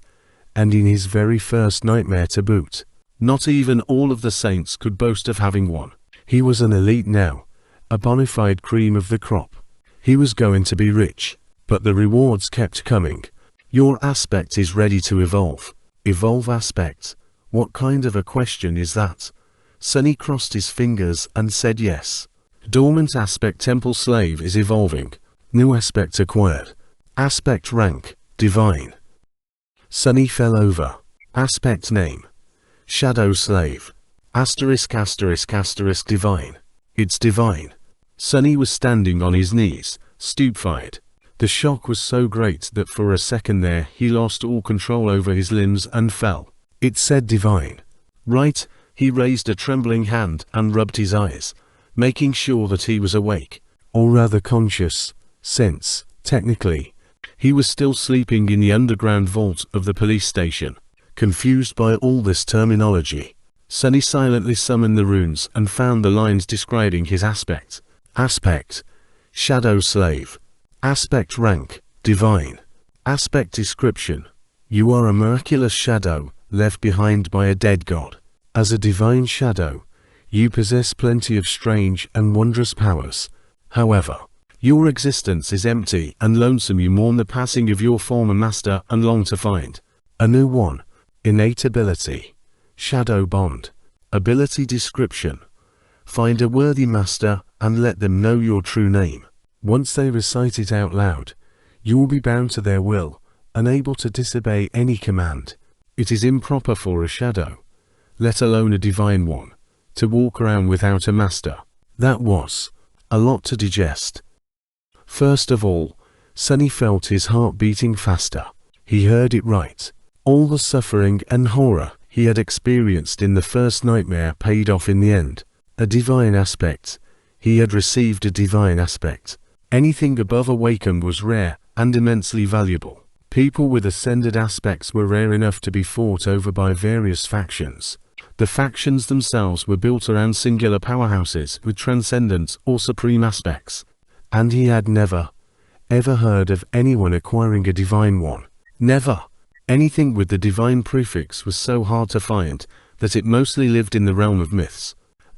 and in his very first nightmare to boot. Not even all of the saints could boast of having one. He was an elite now, a bona fide cream of the crop. He was going to be rich, but the rewards kept coming. Your aspect is ready to evolve. Evolve aspect. What kind of a question is that? Sunny crossed his fingers and said yes. Dormant aspect temple slave is evolving. New aspect acquired. Aspect rank, divine. Sunny fell over. Aspect name. Shadow slave. Asterisk asterisk asterisk divine. It's divine. Sunny was standing on his knees, stupefied. The shock was so great that for a second there he lost all control over his limbs and fell. It said divine. Right, he raised a trembling hand and rubbed his eyes, making sure that he was awake, or rather conscious, since, technically, he was still sleeping in the underground vault of the police station. Confused by all this terminology, Sunny silently summoned the runes and found the lines describing his aspect. Aspect. Shadow slave. Aspect rank. Divine. Aspect description. You are a miraculous shadow, left behind by a dead god. As a divine shadow, you possess plenty of strange and wondrous powers. However, your existence is empty and lonesome. You mourn the passing of your former master and long to find a new one. Innate ability. Shadow bond. Ability description. Find a worthy master and let them know your true name. Once they recite it out loud, you will be bound to their will, unable to disobey any command. It is improper for a shadow, let alone a divine one, to walk around without a master. That was a lot to digest. First of all, Sunny felt his heart beating faster. He heard it right. All the suffering and horror he had experienced in the first nightmare paid off in the end. A divine aspect. He had received a divine aspect. Anything above awakened was rare and immensely valuable. People with ascended aspects were rare enough to be fought over by various factions. The factions themselves were built around singular powerhouses with transcendent or supreme aspects. And he had never, ever heard of anyone acquiring a divine one. Never. Anything with the divine prefix was so hard to find that it mostly lived in the realm of myths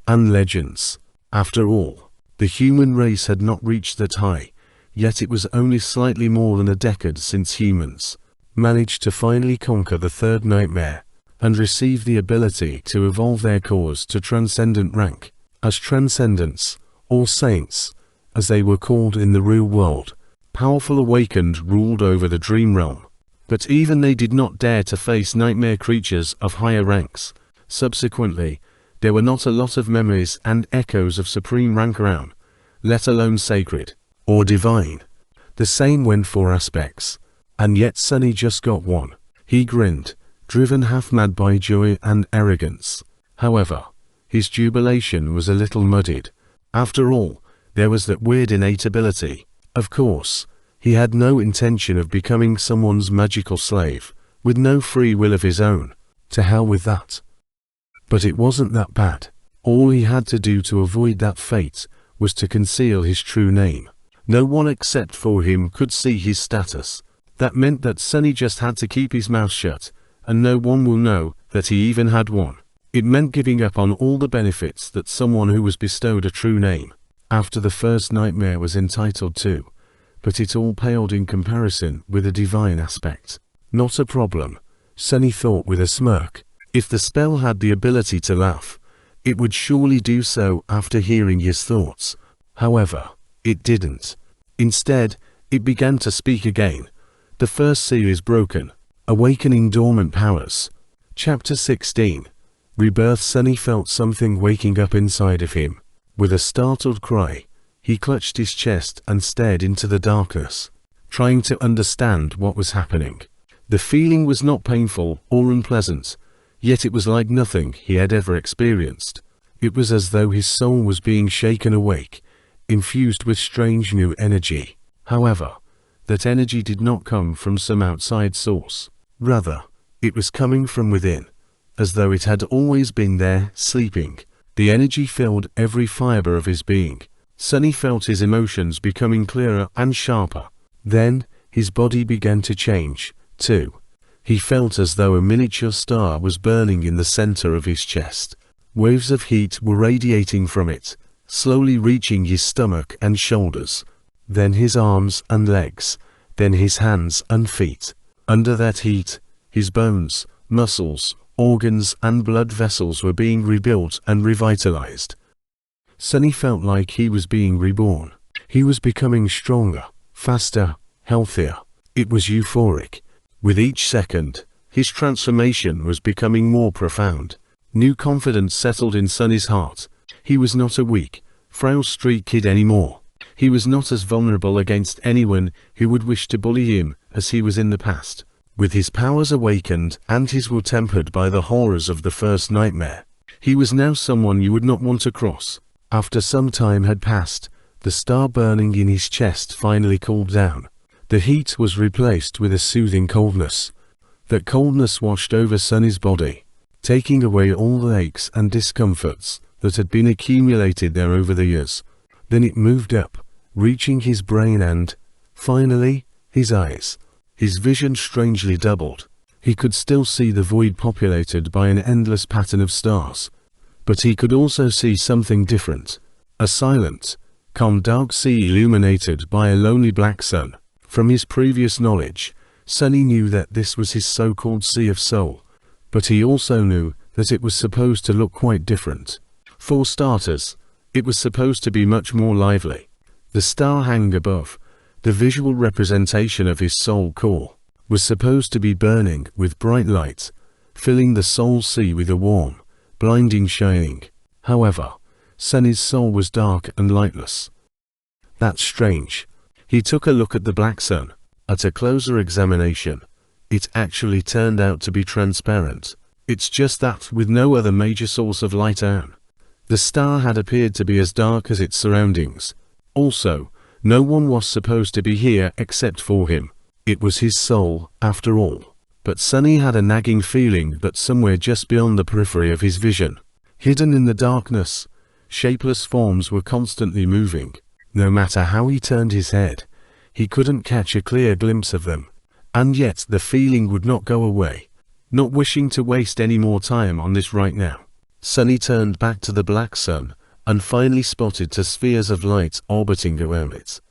and legends. After all, the human race had not reached that high, yet it was only slightly more than a decade since humans managed to finally conquer the third nightmare and receive the ability to evolve their cores to transcendent rank. As transcendents, or saints, as they were called in the real world, powerful awakened ruled over the dream realm. But even they did not dare to face nightmare creatures of higher ranks. Subsequently, there were not a lot of memories and echoes of supreme rank around, let alone sacred or divine. The same went for aspects. And yet Sunny just got one. He grinned, driven half-mad by joy and arrogance. However, his jubilation was a little muddied. After all, there was that weird innate ability. Of course, he had no intention of becoming someone's magical slave, with no free will of his own. To hell with that. But it wasn't that bad. All he had to do to avoid that fate was to conceal his true name. No one except for him could see his status. That meant that Sunny just had to keep his mouth shut, and no one will know that he even had one. It meant giving up on all the benefits that someone who was bestowed a true name after the first nightmare was entitled to, but it all paled in comparison with a divine aspect. Not a problem, Sunny thought with a smirk. If the spell had the ability to laugh, it would surely do so after hearing his thoughts. However, it didn't. Instead, it began to speak again. The first seal is broken. Awakening dormant powers. Chapter 16. Rebirth. Sunny felt something waking up inside of him. With a startled cry, he clutched his chest and stared into the darkness, trying to understand what was happening. The feeling was not painful or unpleasant, yet it was like nothing he had ever experienced. It was as though his soul was being shaken awake, infused with strange new energy. However, that energy did not come from some outside source. Rather, it was coming from within, as though it had always been there, sleeping. The energy filled every fiber of his being. Sunny felt his emotions becoming clearer and sharper. Then, his body began to change, too. He felt as though a miniature star was burning in the center of his chest. Waves of heat were radiating from it, slowly reaching his stomach and shoulders, then his arms and legs, then his hands and feet. Under that heat, his bones, muscles, organs and blood vessels were being rebuilt and revitalized. Sunny felt like he was being reborn. He was becoming stronger, faster, healthier. It was euphoric. With each second, his transformation was becoming more profound. New confidence settled in Sunny's heart. He was not a weak, frail street kid anymore. He was not as vulnerable against anyone who would wish to bully him as he was in the past. With his powers awakened and his will tempered by the horrors of the first nightmare, he was now someone you would not want to cross. After some time had passed, the star burning in his chest finally cooled down. The heat was replaced with a soothing coldness. That coldness washed over Sunny's body, taking away all the aches and discomforts that had been accumulated there over the years. Then it moved up, reaching his brain and, finally, his eyes. His vision strangely doubled. He could still see the void populated by an endless pattern of stars. But he could also see something different. A silent, calm dark sea illuminated by a lonely black sun. From his previous knowledge, Sunny knew that this was his so-called Sea of Soul. But he also knew that it was supposed to look quite different. For starters, it was supposed to be much more lively. The star hanging above, the visual representation of his soul core, was supposed to be burning with bright light, filling the soul sea with a warm, blinding shining. However, Sunny's soul was dark and lightless. That's strange. He took a look at the black sun. At a closer examination, it actually turned out to be transparent. It's just that with no other major source of light on. The star had appeared to be as dark as its surroundings. Also, no one was supposed to be here except for him. It was his soul, after all. But Sunny had a nagging feeling that somewhere just beyond the periphery of his vision, hidden in the darkness, shapeless forms were constantly moving. No matter how he turned his head, he couldn't catch a clear glimpse of them. And yet the feeling would not go away. Not wishing to waste any more time on this right now, Sunny turned back to the black sun and finally spotted two spheres of light orbiting around it.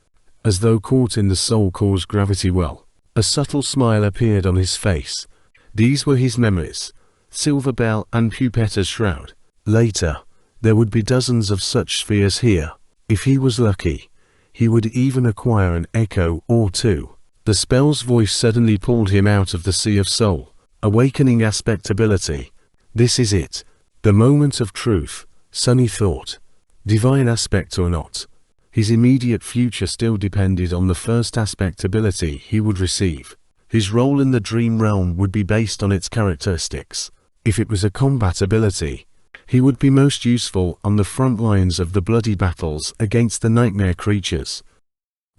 As though caught in the soul core's gravity well, a subtle smile appeared on his face. These were his memories, Silver Bell and Pupetta's Shroud. Later, there would be dozens of such spheres here. If he was lucky, he would even acquire an echo or two. The spell's voice suddenly pulled him out of the Sea of Soul. Awakening aspect ability. This is it. The moment of truth, Sunny thought. Divine aspect or not, his immediate future still depended on the first aspect ability he would receive. His role in the dream realm would be based on its characteristics. If it was a combat ability, he would be most useful on the front lines of the bloody battles against the nightmare creatures.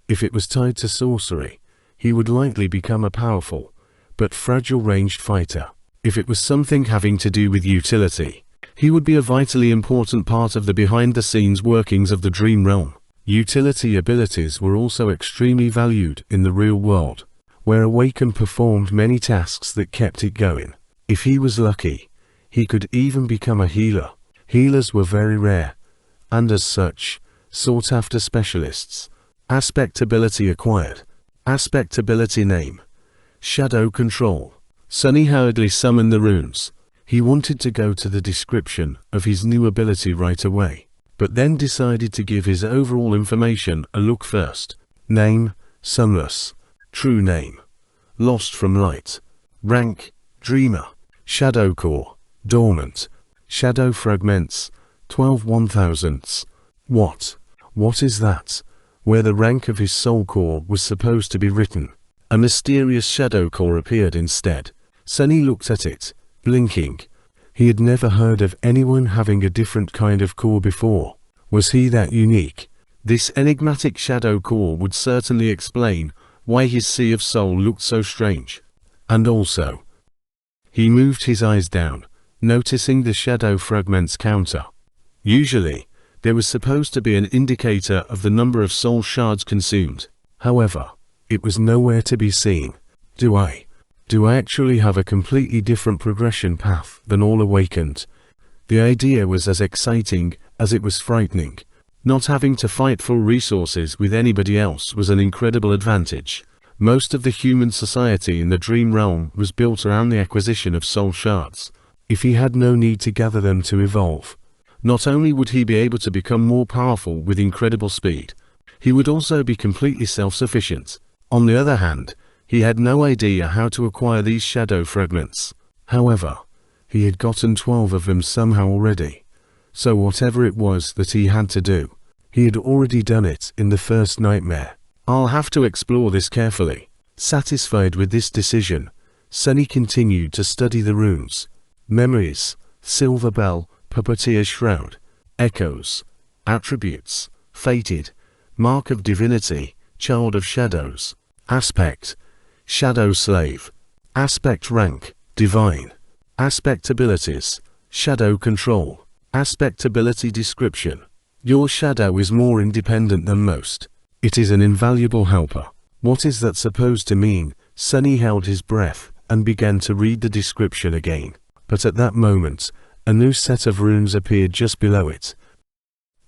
If it was tied to sorcery, he would likely become a powerful, but fragile ranged fighter. If it was something having to do with utility, He would be a vitally important part of the behind-the-scenes workings of the dream realm. Utility abilities were also extremely valued in the real world, where Awakened performed many tasks that kept it going. If he was lucky, he could even become a healer. Healers were very rare, and as such, sought after specialists. Aspect ability acquired. Aspect ability name: Shadow Control. Sunny hurriedly summoned the runes. He wanted to go to the description of his new ability right away, but then decided to give his overall information a look first. Name: Sunless. True name: Lost from Light. Rank: Dreamer. Shadow Core: Dormant. Shadow Fragments: 12 1,000ths. What is that? Where the rank of his soul core was supposed to be written, a mysterious shadow core appeared instead. Sunny looked at it, blinking. He had never heard of anyone having a different kind of core before. Was he that unique? This enigmatic shadow core would certainly explain why his sea of soul looked so strange. And also, he moved his eyes down, noticing the shadow fragments counter. Usually, there was supposed to be an indicator of the number of soul shards consumed. However, it was nowhere to be seen. Do I actually have a completely different progression path than all Awakened? The idea was as exciting as it was frightening. Not having to fight for resources with anybody else was an incredible advantage. Most of the human society in the dream realm was built around the acquisition of soul shards. If he had no need to gather them to evolve, not only would he be able to become more powerful with incredible speed, he would also be completely self-sufficient. On the other hand, he had no idea how to acquire these shadow fragments. However, he had gotten 12 of them somehow already. So whatever it was that he had to do, he had already done it in the first nightmare. I'll have to explore this carefully. Satisfied with this decision, Sunny continued to study the runes. Memories: Silver Bell, Puppeteer's Shroud. Echoes: Attributes: Fated, Mark of Divinity, Child of Shadows. Aspect: Shadow Slave. Aspect rank: Divine. Aspect abilities: Shadow Control. Aspect ability description: Your shadow is more independent than most. It is an invaluable helper. What is that supposed to mean? Sunny held his breath and began to read the description again. But at that moment, a new set of runes appeared just below it.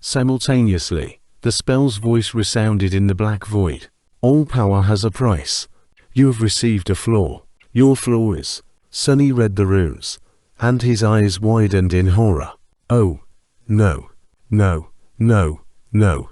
Simultaneously, the spell's voice resounded in the black void. All power has a price. You have received a flaw. Your flaw is... Sunny read the runes, and his eyes widened in horror. Oh, no, no, no, no.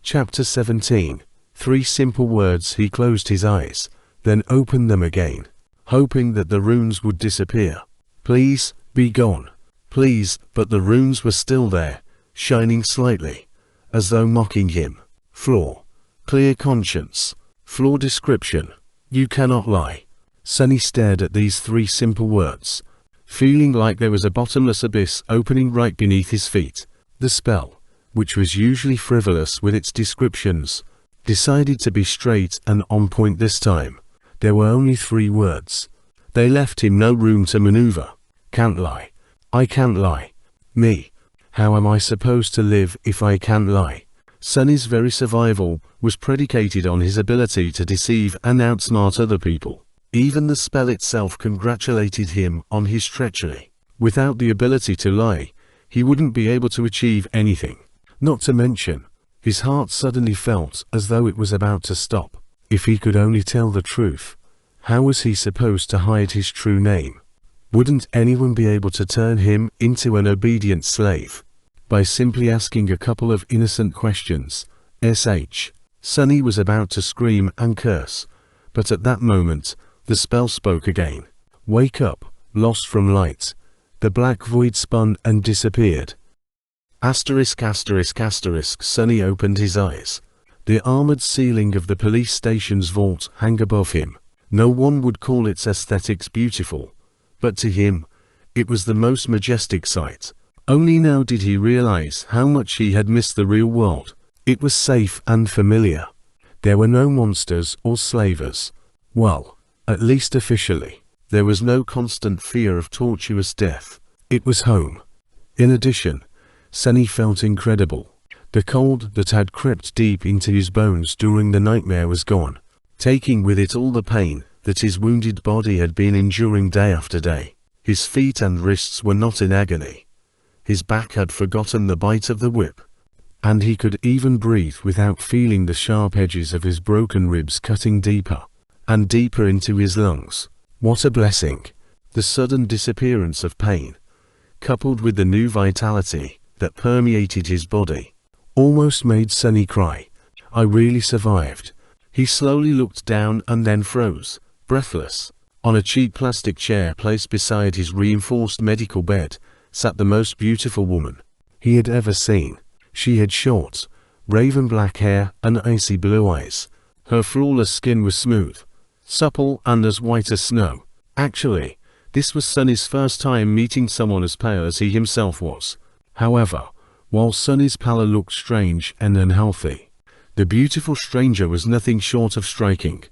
Chapter 17. 3 simple words. He closed his eyes, then opened them again, hoping that the runes would disappear. Please, be gone. Please, but the runes were still there, shining slightly, as though mocking him. Flaw. Clear conscience. Flaw description. You cannot lie. Sunny stared at these 3 simple words, feeling like there was a bottomless abyss opening right beneath his feet. The spell, which was usually frivolous with its descriptions, decided to be straight and on point this time. There were only 3 words. They left him no room to maneuver. Can't lie. I can't lie. Me. How am I supposed to live if I can't lie? Sunny's very survival was predicated on his ability to deceive and outsmart other people. Even the spell itself congratulated him on his treachery. Without the ability to lie, he wouldn't be able to achieve anything. Not to mention, his heart suddenly felt as though it was about to stop. If he could only tell the truth, how was he supposed to hide his true name? Wouldn't anyone be able to turn him into an obedient slave? By simply asking a couple of innocent questions. Sunny was about to scream and curse, but at that moment, the spell spoke again. Wake up, lost from light. The black void spun and disappeared. Asterisk asterisk asterisk. Sunny opened his eyes. The armored ceiling of the police station's vault hung above him. No one would call its aesthetics beautiful, but to him, it was the most majestic sight. Only now did he realize how much he had missed the real world. It was safe and familiar. There were no monsters or slavers. Well, at least officially. There was no constant fear of tortuous death. It was home. In addition, Sunny felt incredible. The cold that had crept deep into his bones during the nightmare was gone, taking with it all the pain that his wounded body had been enduring day after day. His feet and wrists were not in agony. His back had forgotten the bite of the whip, and he could even breathe without feeling the sharp edges of his broken ribs cutting deeper and deeper into his lungs. What a blessing! The sudden disappearance of pain, coupled with the new vitality that permeated his body, almost made Sunny cry. I really survived. He slowly looked down and then froze, breathless. On a cheap plastic chair placed beside his reinforced medical bed sat the most beautiful woman he had ever seen. She had short, raven black hair and icy blue eyes. Her flawless skin was smooth, supple and as white as snow. Actually, this was Sunny's first time meeting someone as pale as he himself was. However, while Sunny's pallor looked strange and unhealthy, the beautiful stranger was nothing short of striking.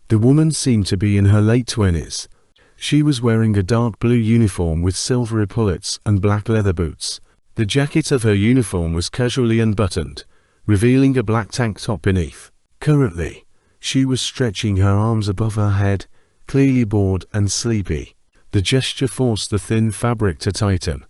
The woman seemed to be in her late 20s. She was wearing a dark blue uniform with silver epaulets and black leather boots. The jacket of her uniform was casually unbuttoned, revealing a black tank top beneath. Currently, she was stretching her arms above her head, clearly bored and sleepy. The gesture forced the thin fabric to tighten,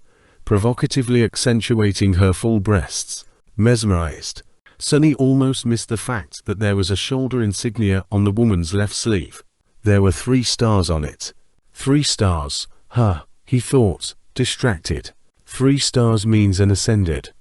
provocatively accentuating her full breasts. Mesmerized, Sunny almost missed the fact that there was a shoulder insignia on the woman's left sleeve. There were 3 stars on it. 3 stars, he thought, distracted. 3 stars means an ascended.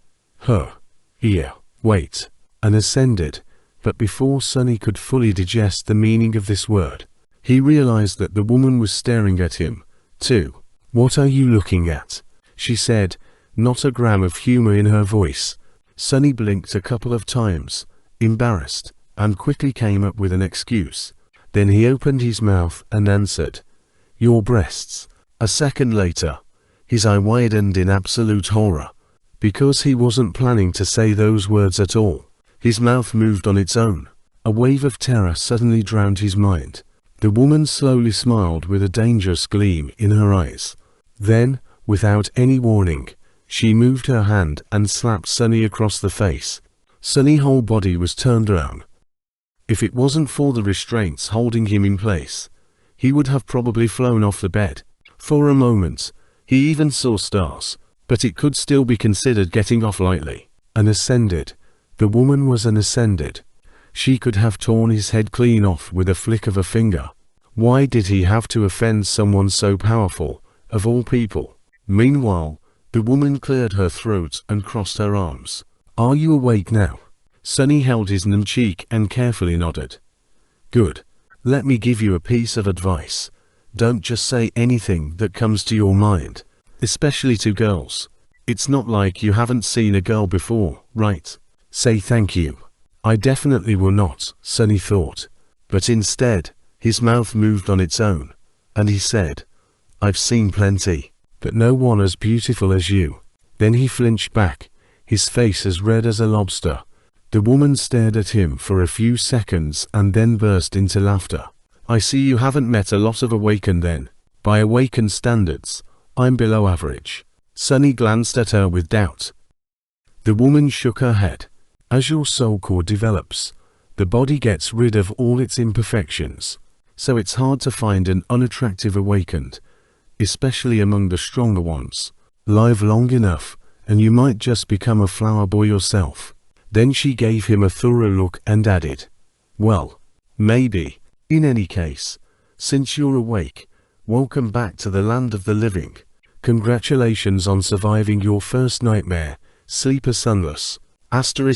Wait, an ascended. But before Sunny could fully digest the meaning of this word, he realized that the woman was staring at him, too. What are you looking at? She said, not a gram of humor in her voice. Sunny blinked a couple of times, embarrassed, and quickly came up with an excuse. Then he opened his mouth and answered, your breasts. A second later, his eye widened in absolute horror, because he wasn't planning to say those words at all. His mouth moved on its own. A wave of terror suddenly drowned his mind. The woman slowly smiled with a dangerous gleam in her eyes. Then, without any warning, she moved her hand and slapped Sunny across the face. Sunny's whole body was turned around. If it wasn't for the restraints holding him in place, he would have probably flown off the bed. For a moment, he even saw stars, but it could still be considered getting off lightly. An ascended. The woman was an ascended. She could have torn his head clean off with a flick of a finger. Why did he have to offend someone so powerful, of all people? Meanwhile, the woman cleared her throat and crossed her arms. Are you awake now? Sunny held his numb cheek and carefully nodded. Good. Let me give you a piece of advice. Don't just say anything that comes to your mind, especially to girls. It's not like you haven't seen a girl before, right? Say thank you. I definitely will not, Sunny thought. But instead, his mouth moved on its own, and he said, I've seen plenty, but no one as beautiful as you. Then he flinched back, his face as red as a lobster. The woman stared at him for a few seconds and then burst into laughter. I see you haven't met a lot of awakened then. By awakened standards, I'm below average. Sunny glanced at her with doubt. The woman shook her head. As your soul core develops, the body gets rid of all its imperfections, so it's hard to find an unattractive awakened, especially among the stronger ones. Live long enough, and you might just become a flower boy yourself. Then she gave him a thorough look and added, well, maybe. In any case, since you're awake, welcome back to the land of the living. Congratulations on surviving your first nightmare, Sleeper Sunless. ****, Sleeper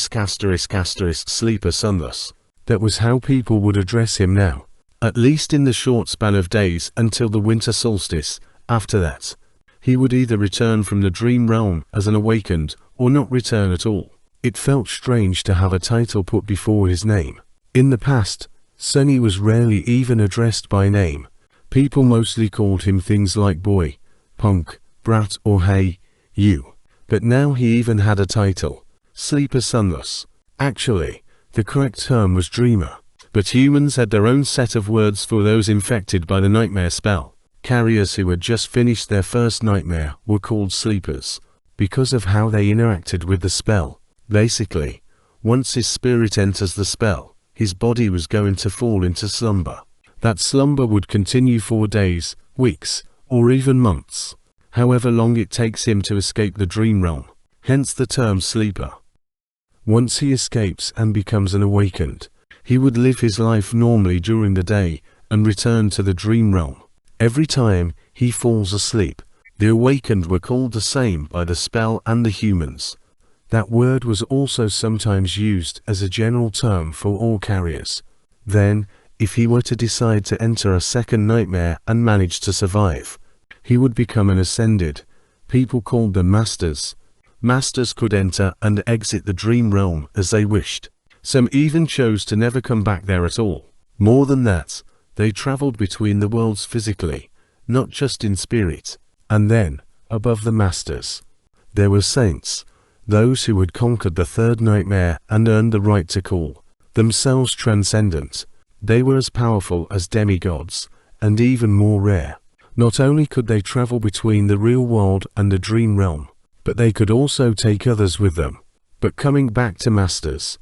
Sunless. That was how people would address him now, at least in the short span of days until the winter solstice. After that, he would either return from the dream realm as an awakened or not return at all. It felt strange to have a title put before his name. In the past, Sunny was rarely even addressed by name. People mostly called him things like boy, punk, brat or hey, you. But now he even had a title. Sleeper Sunless. Actually, the correct term was dreamer. But humans had their own set of words for those infected by the nightmare spell. Carriers who had just finished their first nightmare were called sleepers, because of how they interacted with the spell. Basically, once his spirit enters the spell, his body was going to fall into slumber. That slumber would continue for days, weeks, or even months, however long it takes him to escape the dream realm, hence the term sleeper. Once he escapes and becomes an awakened, he would live his life normally during the day and return to the dream realm. Every time he falls asleep, the awakened were called the same by the spell and the humans. That word was also sometimes used as a general term for all carriers. Then, if he were to decide to enter a second nightmare and manage to survive, he would become an ascended. People called them masters. Masters could enter and exit the dream realm as they wished. Some even chose to never come back there at all. More than that, they traveled between the worlds physically, not just in spirit. And then, above the masters, there were saints, those who had conquered the third nightmare and earned the right to call themselves transcendent. They were as powerful as demigods, and even more rare. Not only could they travel between the real world and the dream realm, but they could also take others with them. But coming back to masters,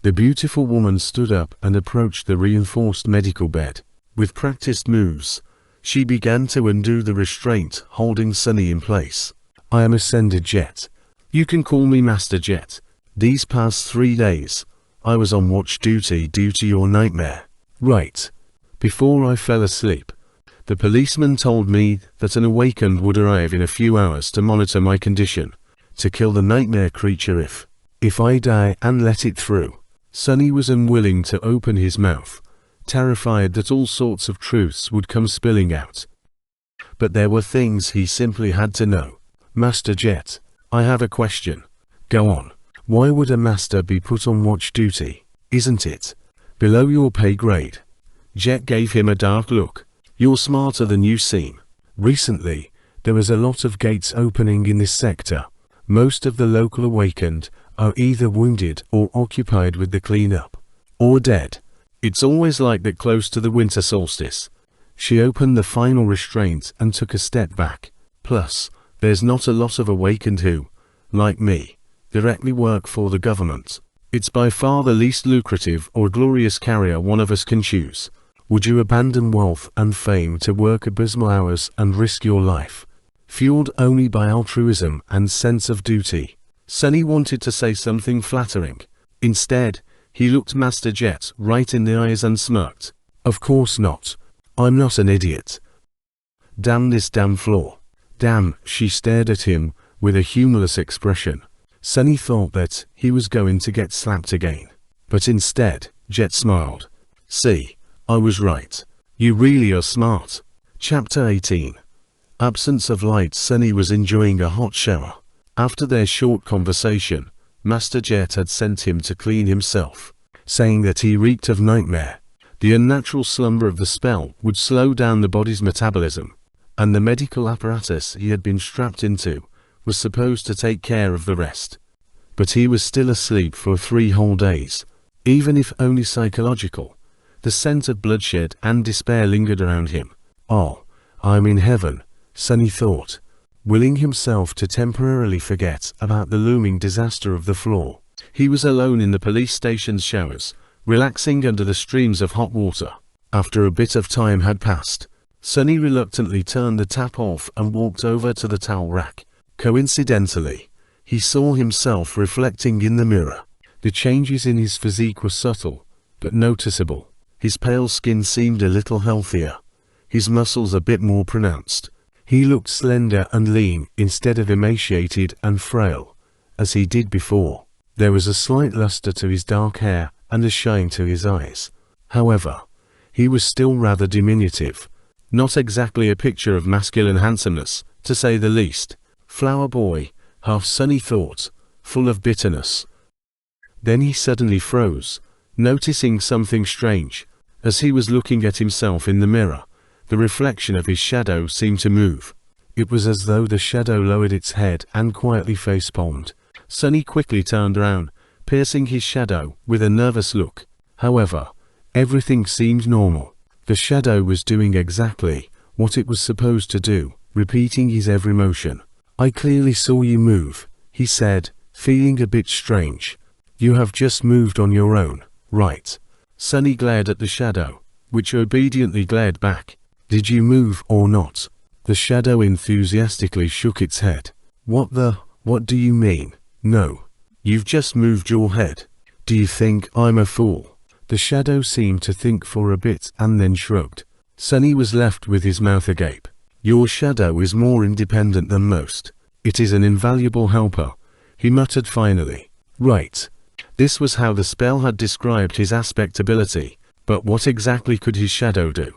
the beautiful woman stood up and approached the reinforced medical bed. With practiced moves, she began to undo the restraint holding Sunny in place. I am Ascended Jet. You can call me Master Jet. These past 3 days, I was on watch duty due to your nightmare. Right. Before I fell asleep, the policeman told me that an awakened would arrive in a few hours to monitor my condition, to kill the nightmare creature if I die and let it through. Sunny was unwilling to open his mouth, terrified that all sorts of truths would come spilling out. But there were things he simply had to know. Master Jet, I have a question. Go on. Why would a master be put on watch duty? Isn't it below your pay grade? Jet gave him a dark look. You're smarter than you seem. Recently, there was a lot of gates opening in this sector. Most of the local awakened are either wounded or occupied with the cleanup, or dead. It's always like that close to the winter solstice. She opened the final restraint and took a step back. Plus, there's not a lot of awakened who, like me, directly work for the government. It's by far the least lucrative or glorious carrier one of us can choose. Would you abandon wealth and fame to work abysmal hours and risk your life, fueled only by altruism and sense of duty? Sunny wanted to say something flattering. Instead, he looked Master Jet right in the eyes and smirked. Of course not. I'm not an idiot. Damn this damn floor. Damn, she stared at him with a humorless expression. Sunny thought that he was going to get slapped again. But instead, Jet smiled. See, I was right. You really are smart. Chapter 18. Absence of light. Sunny was enjoying a hot shower. After their short conversation, Master Jet had sent him to clean himself, saying that he reeked of nightmare. The unnatural slumber of the spell would slow down the body's metabolism, and the medical apparatus he had been strapped into was supposed to take care of the rest. But he was still asleep for 3 whole days, even if only psychological. The scent of bloodshed and despair lingered around him. Oh, I'm in heaven, Sunny thought, willing himself to temporarily forget about the looming disaster of the floor. He was alone in the police station's showers, relaxing under the streams of hot water. After a bit of time had passed, Sunny reluctantly turned the tap off and walked over to the towel rack. Coincidentally, he saw himself reflecting in the mirror. The changes in his physique were subtle, but noticeable. His pale skin seemed a little healthier, his muscles a bit more pronounced. He looked slender and lean instead of emaciated and frail, as he did before. There was a slight luster to his dark hair and a shine to his eyes. However, he was still rather diminutive. Not exactly a picture of masculine handsomeness, to say the least. Flower boy, half Sunny thought, full of bitterness. Then he suddenly froze, noticing something strange. As he was looking at himself in the mirror, the reflection of his shadow seemed to move. It was as though the shadow lowered its head and quietly face-palmed. Sunny quickly turned around, piercing his shadow with a nervous look. However, everything seemed normal. The shadow was doing exactly what it was supposed to do, repeating his every motion. "I clearly saw you move," he said, feeling a bit strange. "You have just moved on your own, right?" Sunny glared at the shadow, which obediently glared back. "Did you move or not?" The shadow enthusiastically shook its head. What do you mean? No. You've just moved your head. Do you think I'm a fool?" The shadow seemed to think for a bit and then shrugged. Sunny was left with his mouth agape. "Your shadow is more independent than most. It is an invaluable helper," he muttered finally. Right. This was how the spell had described his aspect ability, but what exactly could his shadow do?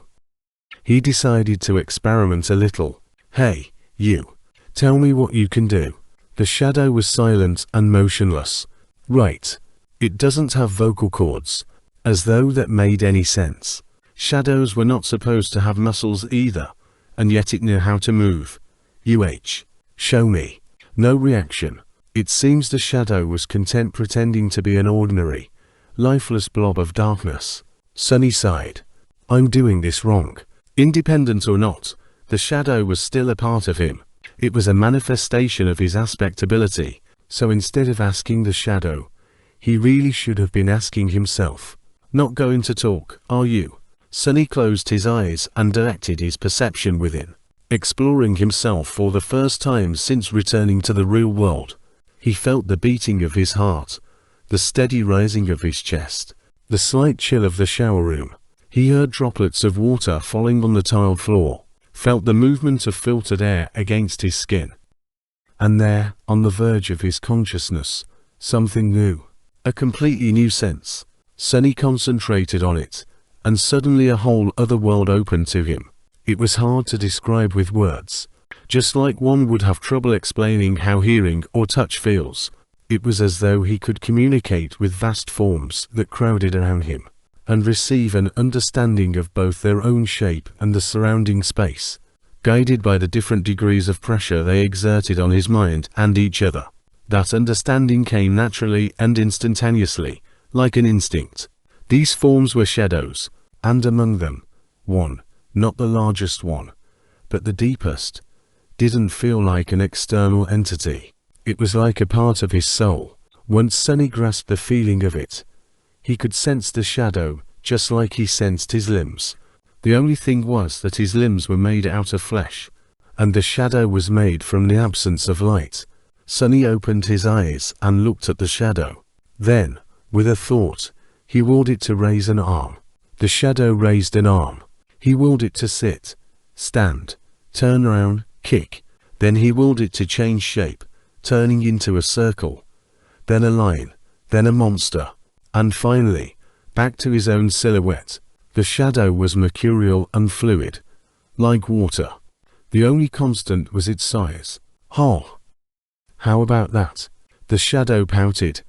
He decided to experiment a little. "Hey, you. Tell me what you can do." The shadow was silent and motionless. "Right. It doesn't have vocal cords." As though that made any sense. Shadows were not supposed to have muscles either, and yet it knew how to move. Show me." No reaction. It seems the shadow was content pretending to be an ordinary, lifeless blob of darkness. Sunny sighed. "I'm doing this wrong." Independent or not, the shadow was still a part of him. It was a manifestation of his aspect ability, so instead of asking the shadow, he really should have been asking himself. "Not going to talk, are you?" Sunny closed his eyes and directed his perception within. Exploring himself for the first time since returning to the real world, he felt the beating of his heart, the steady rising of his chest, the slight chill of the shower room. He heard droplets of water falling on the tiled floor, felt the movement of filtered air against his skin. And there, on the verge of his consciousness, something new, a completely new sense. Sunny concentrated on it, and suddenly a whole other world opened to him. It was hard to describe with words. Just like one would have trouble explaining how hearing or touch feels, it was as though he could communicate with vast forms that crowded around him, and receive an understanding of both their own shape and the surrounding space, guided by the different degrees of pressure they exerted on his mind and each other. That understanding came naturally and instantaneously, like an instinct. These forms were shadows, and among them, one, not the largest one, but the deepest, didn't feel like an external entity. It was like a part of his soul. Once Sunny grasped the feeling of it, he could sense the shadow, just like he sensed his limbs. The only thing was that his limbs were made out of flesh, and the shadow was made from the absence of light. Sunny opened his eyes and looked at the shadow. Then, with a thought, he willed it to raise an arm. The shadow raised an arm. He willed it to sit, stand, turn around, kick. Then he willed it to change shape, turning into a circle, then a line, then a monster, and finally, back to his own silhouette. The shadow was mercurial and fluid, like water. The only constant was its size. "Oh, how about that?" The shadow pouted,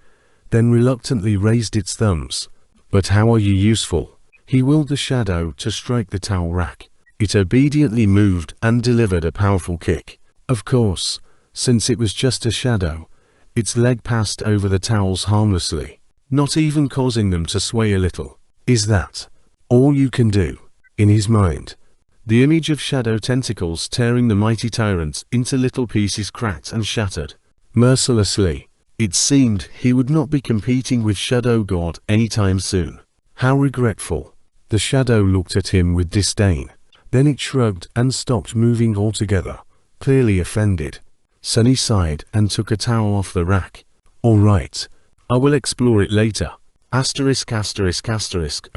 then reluctantly raised its thumbs. "But how are you useful?" He willed the shadow to strike the towel rack. It obediently moved and delivered a powerful kick. Of course, since it was just a shadow, its leg passed over the towels harmlessly, not even causing them to sway a little. "Is that all you can do?" In his mind, the image of shadow tentacles tearing the mighty tyrants into little pieces cracked and shattered. Mercilessly, it seemed he would not be competing with Shadow God anytime soon. How regretful. The shadow looked at him with disdain. Then it shrugged and stopped moving altogether, clearly offended. Sunny sighed and took a towel off the rack. "All right, I will explore it later." A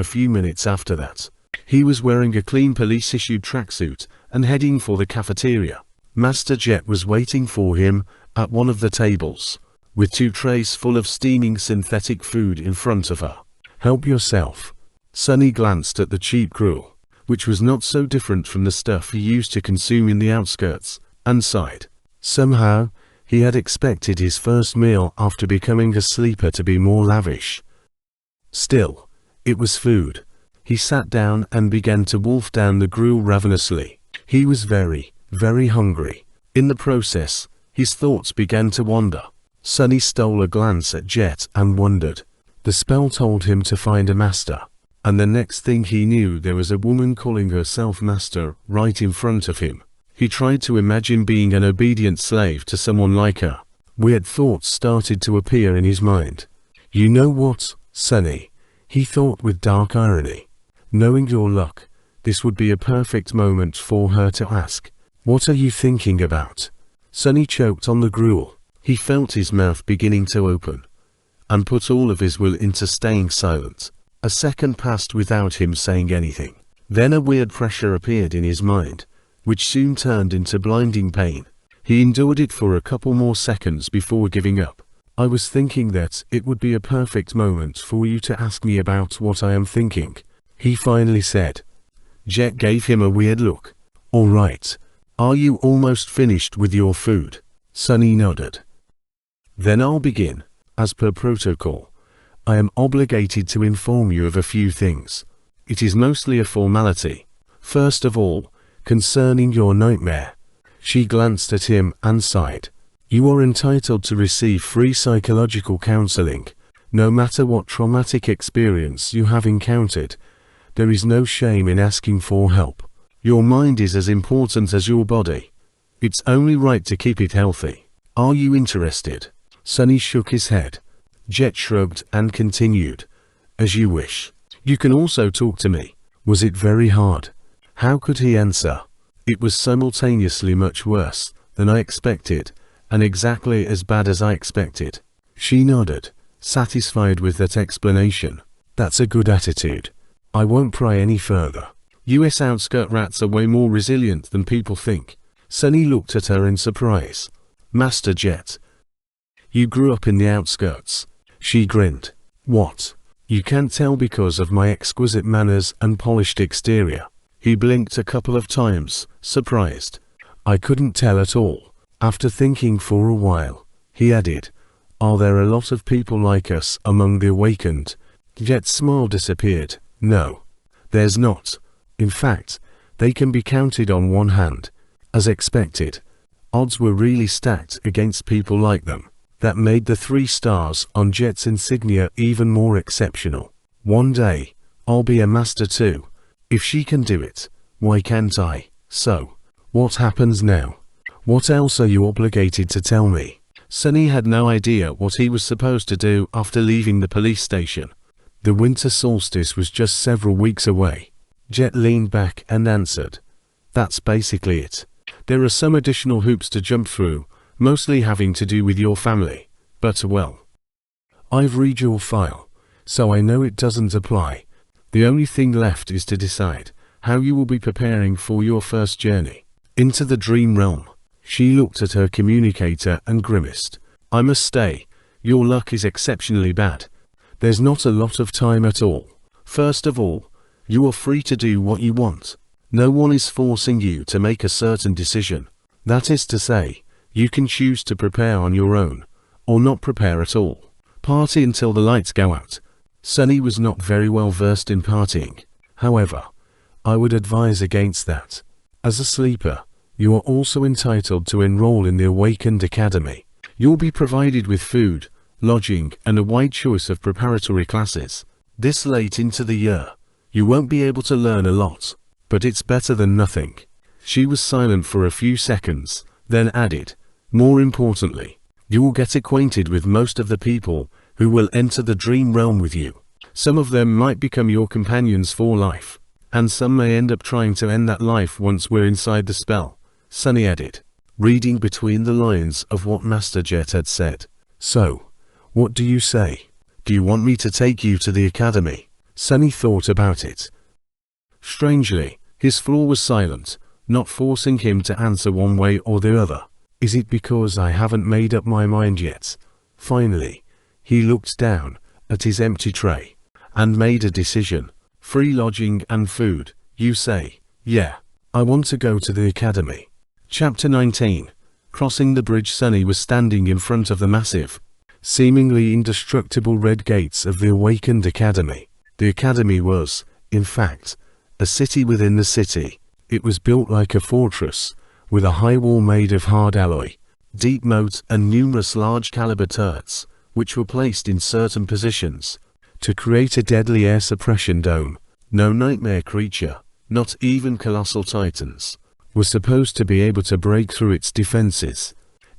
few minutes after that, he was wearing a clean police-issued tracksuit and heading for the cafeteria. Master Jet was waiting for him at one of the tables, with 2 trays full of steaming synthetic food in front of her. "Help yourself." Sunny glanced at the cheap gruel, which was not so different from the stuff he used to consume in the outskirts, and sighed. Somehow, he had expected his first meal after becoming a sleeper to be more lavish. Still, it was food. He sat down and began to wolf down the gruel ravenously. He was very, very hungry. In the process, his thoughts began to wander. Sunny stole a glance at Jet and wondered. The spell told him to find a master. And the next thing he knew, there was a woman calling herself master right in front of him. He tried to imagine being an obedient slave to someone like her. Weird thoughts started to appear in his mind. You know what, Sonny? He thought with dark irony. Knowing your luck, this would be a perfect moment for her to ask, "What are you thinking about?" Sonny choked on the gruel. He felt his mouth beginning to open, and put all of his will into staying silent. A second passed without him saying anything. Then a weird pressure appeared in his mind, which soon turned into blinding pain. He endured it for a couple more seconds before giving up. "I was thinking that it would be a perfect moment for you to ask me about what I am thinking," he finally said. Jet gave him a weird look. "All right. Are you almost finished with your food?" Sonny nodded. "Then I'll begin. As per protocol, I am obligated to inform you of a few things. It is mostly a formality. First of all, concerning your nightmare." She glanced at him and sighed. "You are entitled to receive free psychological counseling, no matter what traumatic experience you have encountered. There is no shame in asking for help. Your mind is as important as your body. It's only right to keep it healthy. Are you interested?" Sonny shook his head. Jet shrugged and continued. "As you wish. You can also talk to me." Was it very hard? How could he answer? It was simultaneously much worse than I expected, and exactly as bad as I expected. She nodded, satisfied with that explanation. "That's a good attitude. I won't pry any further. US outskirt rats are way more resilient than people think." Sonny looked at her in surprise. "Master Jet, you grew up in the outskirts." She grinned. "What? You can't tell because of my exquisite manners and polished exterior." He blinked a couple of times, surprised. "I couldn't tell at all." After thinking for a while, he added, "Are there a lot of people like us among the awakened?" Jet's smile disappeared. "No, there's not. In fact, they can be counted on one hand." As expected, odds were really stacked against people like them. That made the 3 stars on Jet's insignia even more exceptional. "One day, I'll be a master too. If she can do it, why can't I?" "So, what happens now? What else are you obligated to tell me?" Sonny had no idea what he was supposed to do after leaving the police station. The winter solstice was just several weeks away. Jet leaned back and answered, "That's basically it. There are some additional hoops to jump through, mostly having to do with your family. But well, I've read your file, so I know it doesn't apply. The only thing left is to decide how you will be preparing for your first journey into the dream realm." She looked at her communicator and grimaced. "I must stay. Your luck is exceptionally bad. There's not a lot of time at all. First of all, you are free to do what you want. No one is forcing you to make a certain decision. That is to say, you can choose to prepare on your own, or not prepare at all. Party until the lights go out." Sonny was not very well versed in partying. "However, I would advise against that. As a sleeper, you are also entitled to enroll in the Awakened Academy. You'll be provided with food, lodging, and a wide choice of preparatory classes. This late into the year, you won't be able to learn a lot, but it's better than nothing." She was silent for a few seconds, then added, "More importantly, you will get acquainted with most of the people who will enter the dream realm with you. Some of them might become your companions for life, and some may end up trying to end that life once we're inside the spell," Sonny added, reading between the lines of what Master Jet had said. "So, what do you say? Do you want me to take you to the academy?" Sonny thought about it. Strangely, his floor was silent, not forcing him to answer one way or the other. "Is it because I haven't made up my mind yet?" Finally, he looked down at his empty tray and made a decision. "Free lodging and food, you say?" "Yeah, I want to go to the academy." Chapter 19. Crossing the bridge. Sonny was standing in front of the massive, seemingly indestructible red gates of the Awakened Academy. The academy was, in fact, a city within the city. It was built like a fortress, with a high wall made of hard alloy, deep moat, and numerous large caliber turrets, which were placed in certain positions to create a deadly air suppression dome. No nightmare creature, not even colossal titans, was supposed to be able to break through its defenses.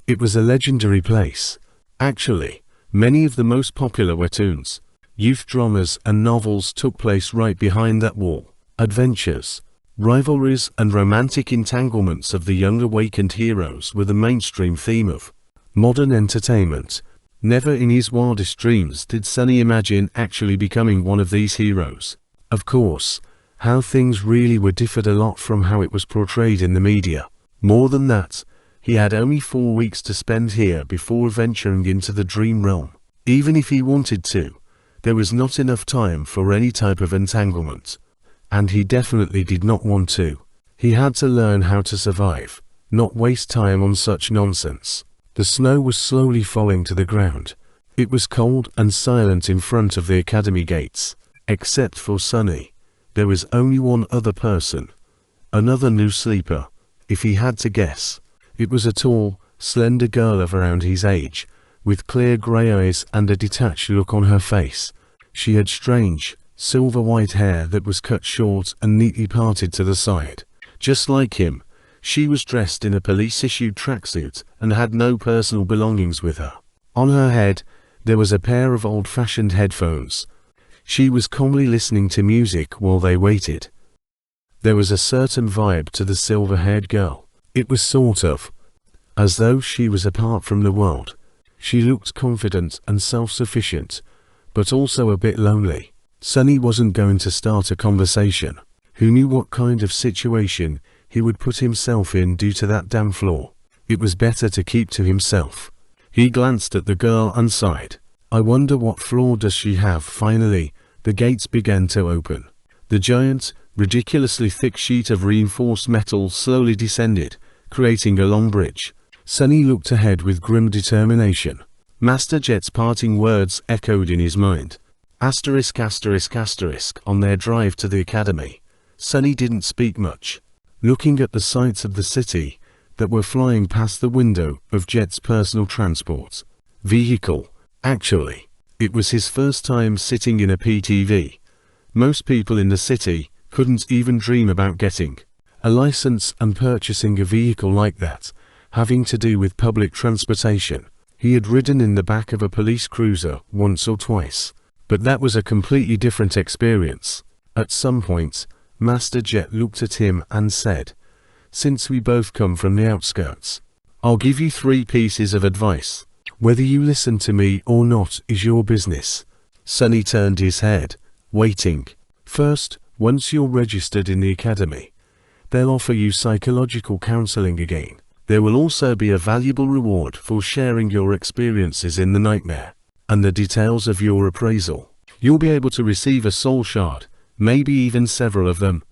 It was a legendary place. Actually, many of the most popular webtoons, youth dramas and novels took place right behind that wall. Adventures, rivalries and romantic entanglements of the young awakened heroes were the mainstream theme of modern entertainment. Never in his wildest dreams did Sunny imagine actually becoming one of these heroes. Of course, how things really were differed a lot from how it was portrayed in the media. More than that, he had only 4 weeks to spend here before venturing into the dream realm. Even if he wanted to, there was not enough time for any type of entanglement. And he definitely did not want to. He had to learn how to survive, not waste time on such nonsense. The snow was slowly falling to the ground. It was cold and silent in front of the academy gates. Except for Sunny, there was only one other person. Another new sleeper, if he had to guess. It was a tall, slender girl of around his age, with clear grey eyes and a detached look on her face. She had strange, silver-white hair that was cut short and neatly parted to the side. Just like him, she was dressed in a police-issued tracksuit and had no personal belongings with her. On her head, there was a pair of old-fashioned headphones. She was calmly listening to music while they waited. There was a certain vibe to the silver-haired girl. It was sort of as though she was apart from the world. She looked confident and self-sufficient, but also a bit lonely. Sunny wasn't going to start a conversation. Who knew what kind of situation he would put himself in due to that damn flaw? It was better to keep to himself. He glanced at the girl and sighed. I wonder what flaw does she have? Finally, the gates began to open. The giant, ridiculously thick sheet of reinforced metal slowly descended, creating a long bridge. Sunny looked ahead with grim determination. Master Jet's parting words echoed in his mind. Asterisk asterisk asterisk on their drive to the academy. Sunny didn't speak much, looking at the sights of the city that were flying past the window of Jet's personal transport vehicle. Actually, it was his first time sitting in a PTV. Most people in the city couldn't even dream about getting a license and purchasing a vehicle like that, having to do with public transportation. He had ridden in the back of a police cruiser once or twice, but that was a completely different experience. At some point, Master Jet looked at him and said, "Since we both come from the outskirts, I'll give you 3 pieces of advice. Whether you listen to me or not is your business." Sunny turned his head, waiting. First, once you're registered in the academy, they'll offer you psychological counseling again. There will also be a valuable reward for sharing your experiences in the nightmare, and the details of your appraisal. You'll be able to receive a soul shard, maybe even several of them.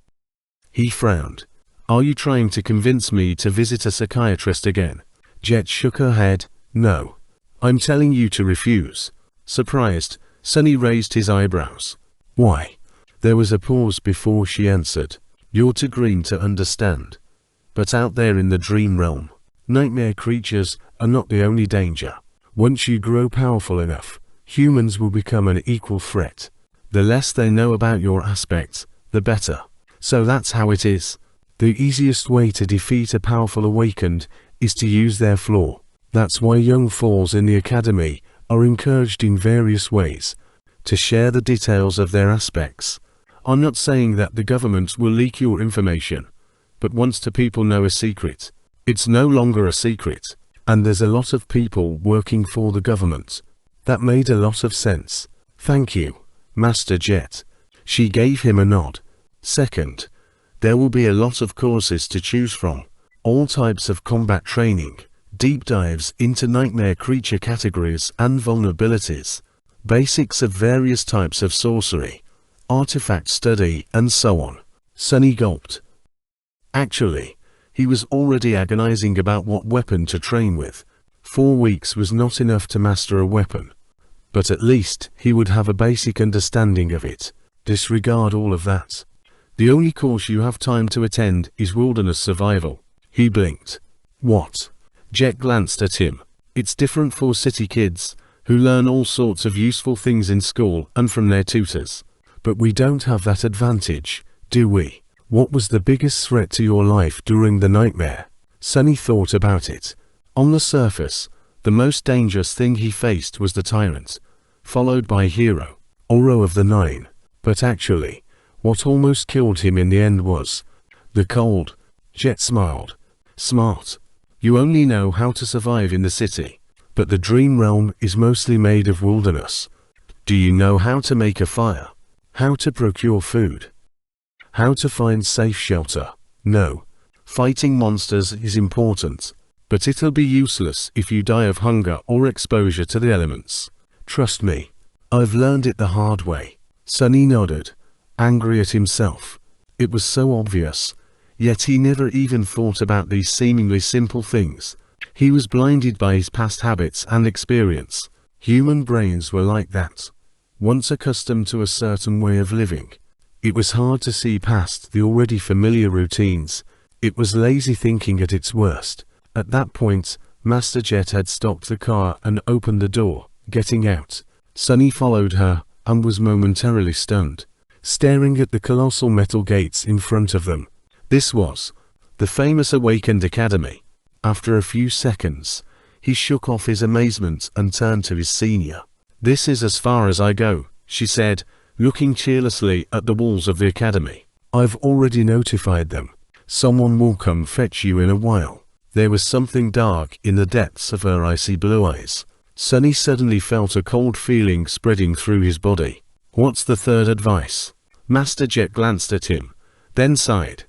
He frowned. Are you trying to convince me to visit a psychiatrist again? Jet shook her head. No. I'm telling you to refuse. Surprised, Sunny raised his eyebrows. Why? There was a pause before she answered. You're too green to understand. But out there in the dream realm, nightmare creatures are not the only danger. Once you grow powerful enough, humans will become an equal threat. The less they know about your aspects, the better. So that's how it is. The easiest way to defeat a powerful awakened is to use their flaw. That's why young fools in the academy are encouraged in various ways to share the details of their aspects. I'm not saying that the government will leak your information, but once two people know a secret, it's no longer a secret. And there's a lot of people working for the government. That made a lot of sense. Thank you, Master Jet. She gave him a nod. Second, there will be a lot of courses to choose from. All types of combat training, deep dives into nightmare creature categories and vulnerabilities, basics of various types of sorcery, artifact study, and so on. Sunny gulped. Actually, he was already agonizing about what weapon to train with. 4 weeks was not enough to master a weapon, but at least he would have a basic understanding of it. Disregard all of that. The only course you have time to attend is wilderness survival. He blinked. What? Jet glanced at him. It's different for city kids. who learn all sorts of useful things in school and from their tutors. But we don't have that advantage, do we? What was the biggest threat to your life during the nightmare? Sunny thought about it. On the surface, the most dangerous thing he faced was the tyrant, followed by Hero, Oro of the Nine. But actually, what almost killed him in the end was the cold. Jet smiled. Smart. You only know how to survive in the city, but the dream realm is mostly made of wilderness. Do you know how to make a fire? How to procure food? How to find safe shelter? No. Fighting monsters is important, but it'll be useless if you die of hunger or exposure to the elements. Trust me. I've learned it the hard way. Sunny nodded, angry at himself. It was so obvious, yet he never even thought about these seemingly simple things. He was blinded by his past habits and experience. Human brains were like that. Once accustomed to a certain way of living, it was hard to see past the already familiar routines. It was lazy thinking at its worst. At that point, Master Jet had stopped the car and opened the door. Getting out, Sunny followed her and was momentarily stunned, staring at the colossal metal gates in front of them. This was the famous Awakened Academy. After a few seconds, he shook off his amazement and turned to his senior. "This is as far as I go," she said, looking cheerlessly at the walls of the academy. "I've already notified them. Someone will come fetch you in a while." There was something dark in the depths of her icy blue eyes. Sunny suddenly felt a cold feeling spreading through his body. "What's the third advice?" Master Jet glanced at him, then sighed.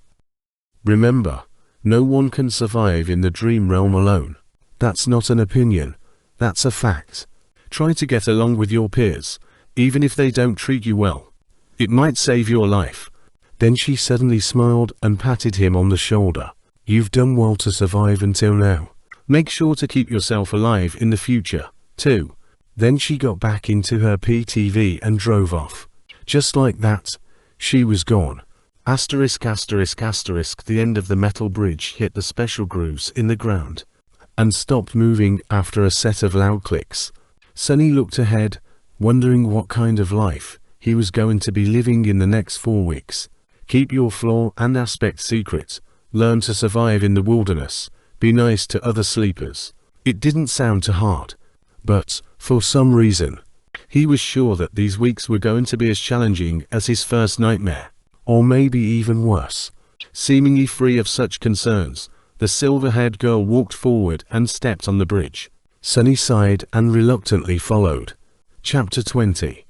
"Remember, no one can survive in the dream realm alone. That's not an opinion, that's a fact. Try to get along with your peers, even if they don't treat you well. It might save your life." Then she suddenly smiled and patted him on the shoulder. "You've done well to survive until now. Make sure to keep yourself alive in the future, too." Then she got back into her PTV and drove off. Just like that, she was gone. Asterisk asterisk asterisk. The end of the metal bridge hit the special grooves in the ground and stopped moving after a set of loud clicks. Sunny looked ahead, wondering what kind of life he was going to be living in the next 4 weeks. Keep your flaw and aspect secret. Learn to survive in the wilderness. Be nice to other sleepers. It didn't sound too hard, but, for some reason, he was sure that these weeks were going to be as challenging as his first nightmare, or maybe even worse. Seemingly free of such concerns, the silver-haired girl walked forward and stepped on the bridge. Sunny sighed and reluctantly followed. Chapter 20.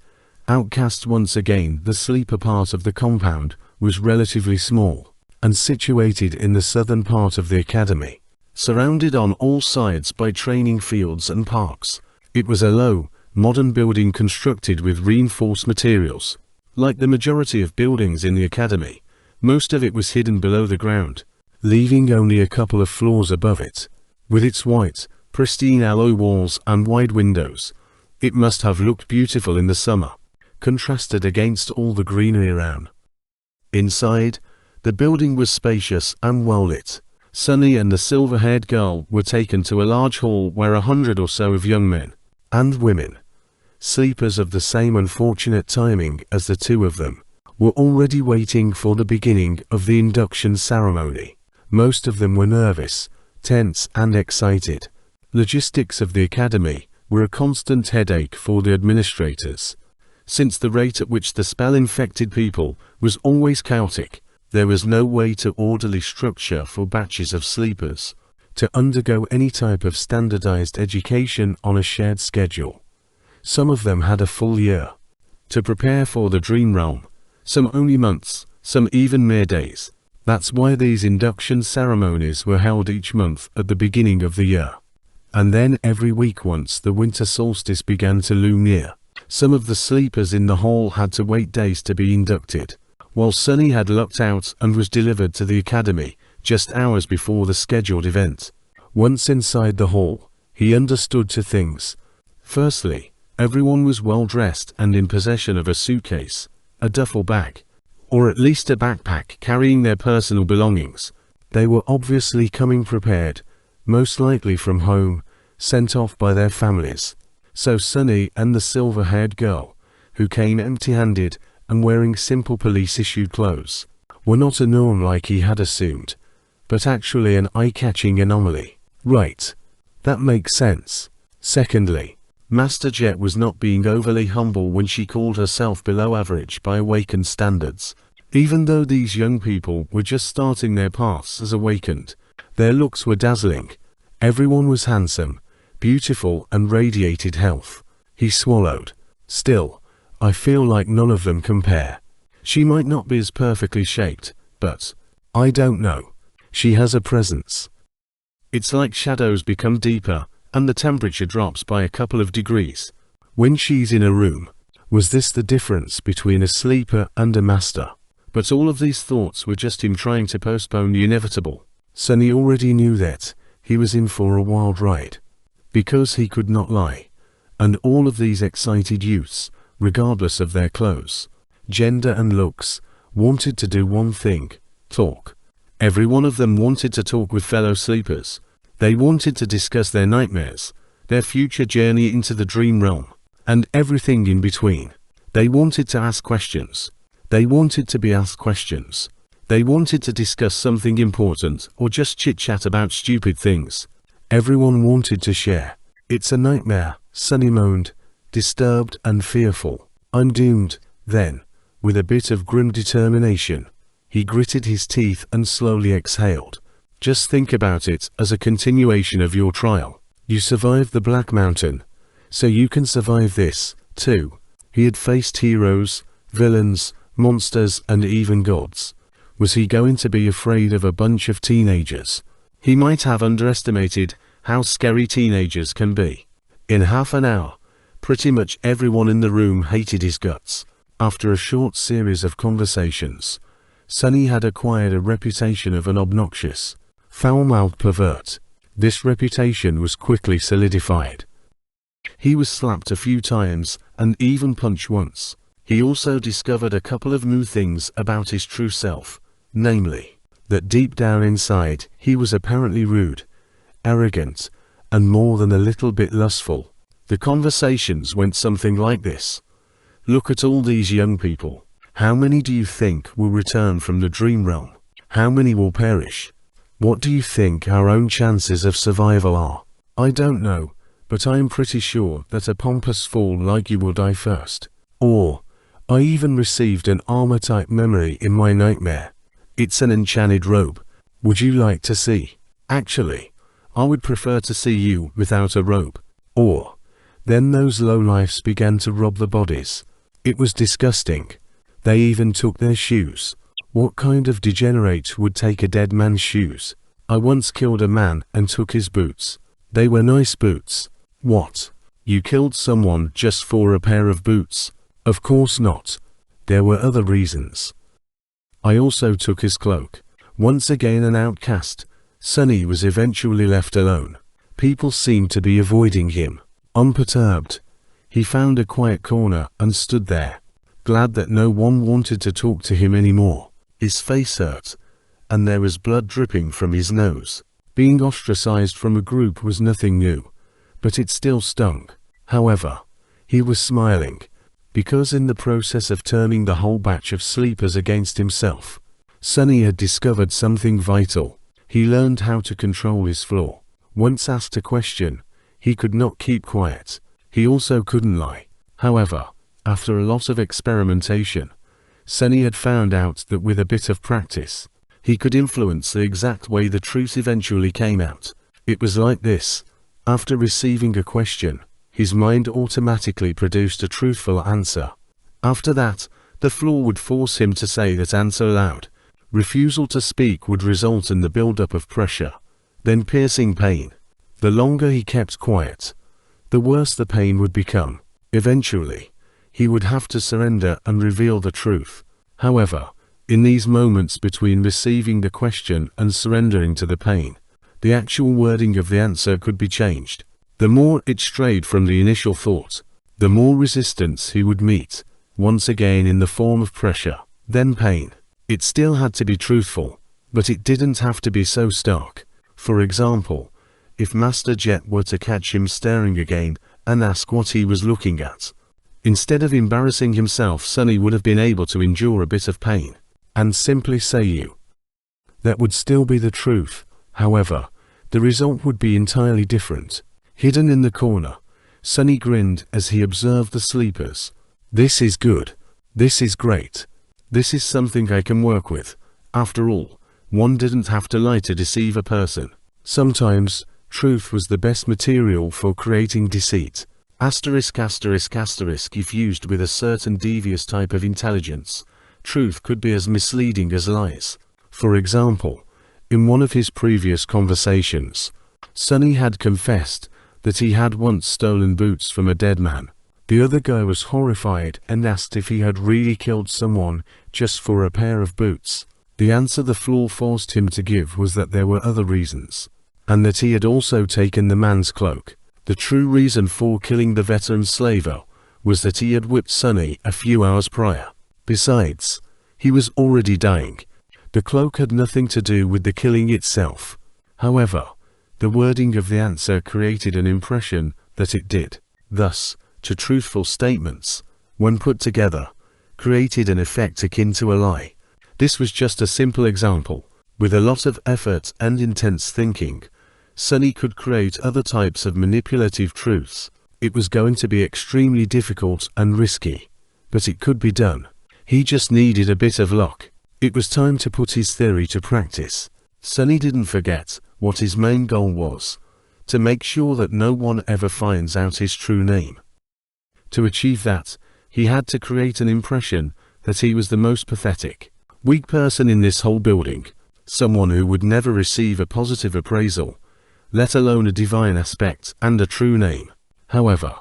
Outcast. Once again, the sleeper part of the compound was relatively small and situated in the southern part of the academy, surrounded on all sides by training fields and parks. It was a low, modern building constructed with reinforced materials. Like the majority of buildings in the academy, most of it was hidden below the ground, leaving only a couple of floors above it. With its white, pristine alloy walls and wide windows, it must have looked beautiful in the summer, contrasted against all the greenery around. Inside, the building was spacious and well lit. Sunny and the silver-haired girl were taken to a large hall where 100 or so of young men and women, sleepers of the same unfortunate timing as the two of them, were already waiting for the beginning of the induction ceremony. Most of them were nervous, tense and excited. Logistics of the academy were a constant headache for the administrators. Since the rate at which the spell-infected people was always chaotic, there was no way to orderly structure for batches of sleepers to undergo any type of standardized education on a shared schedule. Some of them had a full year to prepare for the dream realm, some only months, some even mere days. That's why these induction ceremonies were held each month at the beginning of the year, and then every week once the winter solstice began to loom near. Some of the sleepers in the hall had to wait days to be inducted, while Sunny had lucked out and was delivered to the academy just hours before the scheduled event. Once inside the hall, he understood two things. Firstly, everyone was well dressed and in possession of a suitcase, a duffel bag, or at least a backpack carrying their personal belongings. They were obviously coming prepared, most likely from home, sent off by their families. So Sunny and the silver-haired girl, who came empty-handed and wearing simple police-issued clothes, were not a norm like he had assumed, but actually an eye-catching anomaly. Right. That makes sense. Secondly, Master Jet was not being overly humble when she called herself below average by awakened standards. Even though these young people were just starting their paths as awakened, their looks were dazzling. Everyone was handsome, beautiful, and radiated health. He swallowed. Still, I feel like none of them compare. She might not be as perfectly shaped, but I don't know. She has a presence. It's like shadows become deeper, and the temperature drops by a couple of degrees when she's in a room. Was this the difference between a sleeper and a master? But all of these thoughts were just him trying to postpone the inevitable. Sunny already knew that he was in for a wild ride, because he could not lie. And all of these excited youths, regardless of their clothes, gender and looks, wanted to do one thing: talk. Every one of them wanted to talk with fellow sleepers. They wanted to discuss their nightmares, their future journey into the dream realm, and everything in between. They wanted to ask questions. They wanted to be asked questions. They wanted to discuss something important or just chit-chat about stupid things. Everyone wanted to share. It's a nightmare, Sunny moaned, disturbed and fearful. I'm doomed, then, with a bit of grim determination. He gritted his teeth and slowly exhaled. Just think about it as a continuation of your trial. You survived the Black Mountain, so you can survive this, too. He had faced heroes, villains, monsters, and even gods. Was he going to be afraid of a bunch of teenagers? He might have underestimated how scary teenagers can be. In half an hour, pretty much everyone in the room hated his guts. After a short series of conversations, Sunny had acquired a reputation of an obnoxious, foul-mouthed pervert. This reputation was quickly solidified. He was slapped a few times and even punched once. He also discovered a couple of new things about his true self, namely, that deep down inside he was apparently rude, arrogant, and more than a little bit lustful. The conversations went something like this. Look at all these young people. How many do you think will return from the dream realm? How many will perish? What do you think our own chances of survival are? I don't know, but I am pretty sure that a pompous fool like you will die first. Or, I even received an armor-type memory in my nightmare. It's an enchanted robe. Would you like to see? Actually, I would prefer to see you without a robe. Or, then those lowlifes began to rob the bodies. It was disgusting. They even took their shoes. What kind of degenerate would take a dead man's shoes? I once killed a man and took his boots. They were nice boots. What? You killed someone just for a pair of boots? Of course not. There were other reasons. I also took his cloak. Once again an outcast, Sunny was eventually left alone. People seemed to be avoiding him. Unperturbed, he found a quiet corner and stood there, glad that no one wanted to talk to him anymore. His face hurt, and there was blood dripping from his nose. Being ostracized from a group was nothing new, but it still stung. However, he was smiling, because in the process of turning the whole batch of sleepers against himself, Sunny had discovered something vital. He learned how to control his flaw. Once asked a question, he could not keep quiet. He also couldn't lie. However, after a lot of experimentation, Sunny had found out that with a bit of practice, he could influence the exact way the truth eventually came out. It was like this. After receiving a question, his mind automatically produced a truthful answer. After that, the flaw would force him to say that answer aloud. Refusal to speak would result in the buildup of pressure, then piercing pain. The longer he kept quiet, the worse the pain would become. Eventually, he would have to surrender and reveal the truth. However, in these moments between receiving the question and surrendering to the pain, the actual wording of the answer could be changed. The more it strayed from the initial thought, the more resistance he would meet, once again in the form of pressure, then pain. It still had to be truthful, but it didn't have to be so stark. For example, if Master Jet were to catch him staring again and ask what he was looking at. Instead of embarrassing himself, Sunny would have been able to endure a bit of pain and simply say you. That would still be the truth. However, the result would be entirely different. Hidden in the corner, Sunny grinned as he observed the sleepers. This is good. This is great. This is something I can work with. After all, one didn't have to lie to deceive a person. Sometimes, truth was the best material for creating deceit. Asterisk asterisk asterisk. If used with a certain devious type of intelligence, truth could be as misleading as lies. For example, in one of his previous conversations, Sunny had confessed that he had once stolen boots from a dead man. The other guy was horrified and asked if he had really killed someone just for a pair of boots. The answer the fool forced him to give was that there were other reasons, and that he had also taken the man's cloak. The true reason for killing the veteran slaver was that he had whipped Sunny a few hours prior. Besides, he was already dying. The cloak had nothing to do with the killing itself. However, the wording of the answer created an impression that it did. Thus, two truthful statements, when put together, created an effect akin to a lie. This was just a simple example. With a lot of effort and intense thinking, Sunny could create other types of manipulative truths. It was going to be extremely difficult and risky, but it could be done. He just needed a bit of luck. It was time to put his theory to practice. Sunny didn't forget what his main goal was: to make sure that no one ever finds out his true name. To achieve that, he had to create an impression that he was the most pathetic, weak person in this whole building, someone who would never receive a positive appraisal, let alone a divine aspect and a true name. However,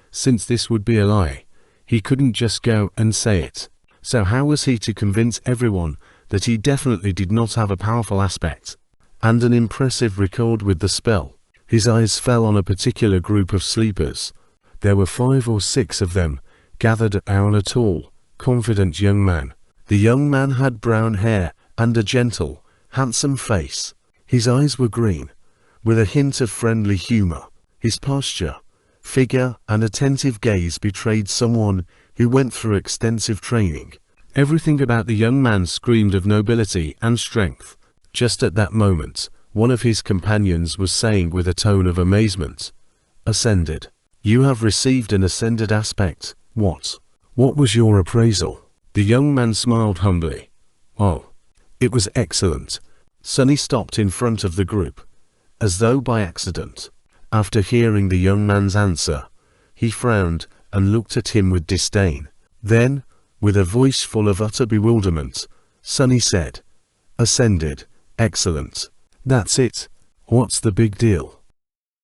since this would be a lie, he couldn't just go and say it. So how was he to convince everyone that he definitely did not have a powerful aspect and an impressive record with the spell? His eyes fell on a particular group of sleepers. There were 5 or 6 of them, gathered around a tall, confident young man. The young man had brown hair and a gentle, handsome face. His eyes were green, with a hint of friendly humor. His posture, figure, and attentive gaze betrayed someone who went through extensive training. Everything about the young man screamed of nobility and strength. Just at that moment, one of his companions was saying with a tone of amazement, "Ascended. You have received an ascended aspect. What was your appraisal?" The young man smiled humbly. "Oh, it was excellent." Sunny stopped in front of the group, as though by accident. After hearing the young man's answer, he frowned and looked at him with disdain. Then, with a voice full of utter bewilderment, Sunny said, "Ascended. Excellent. That's it. What's the big deal?"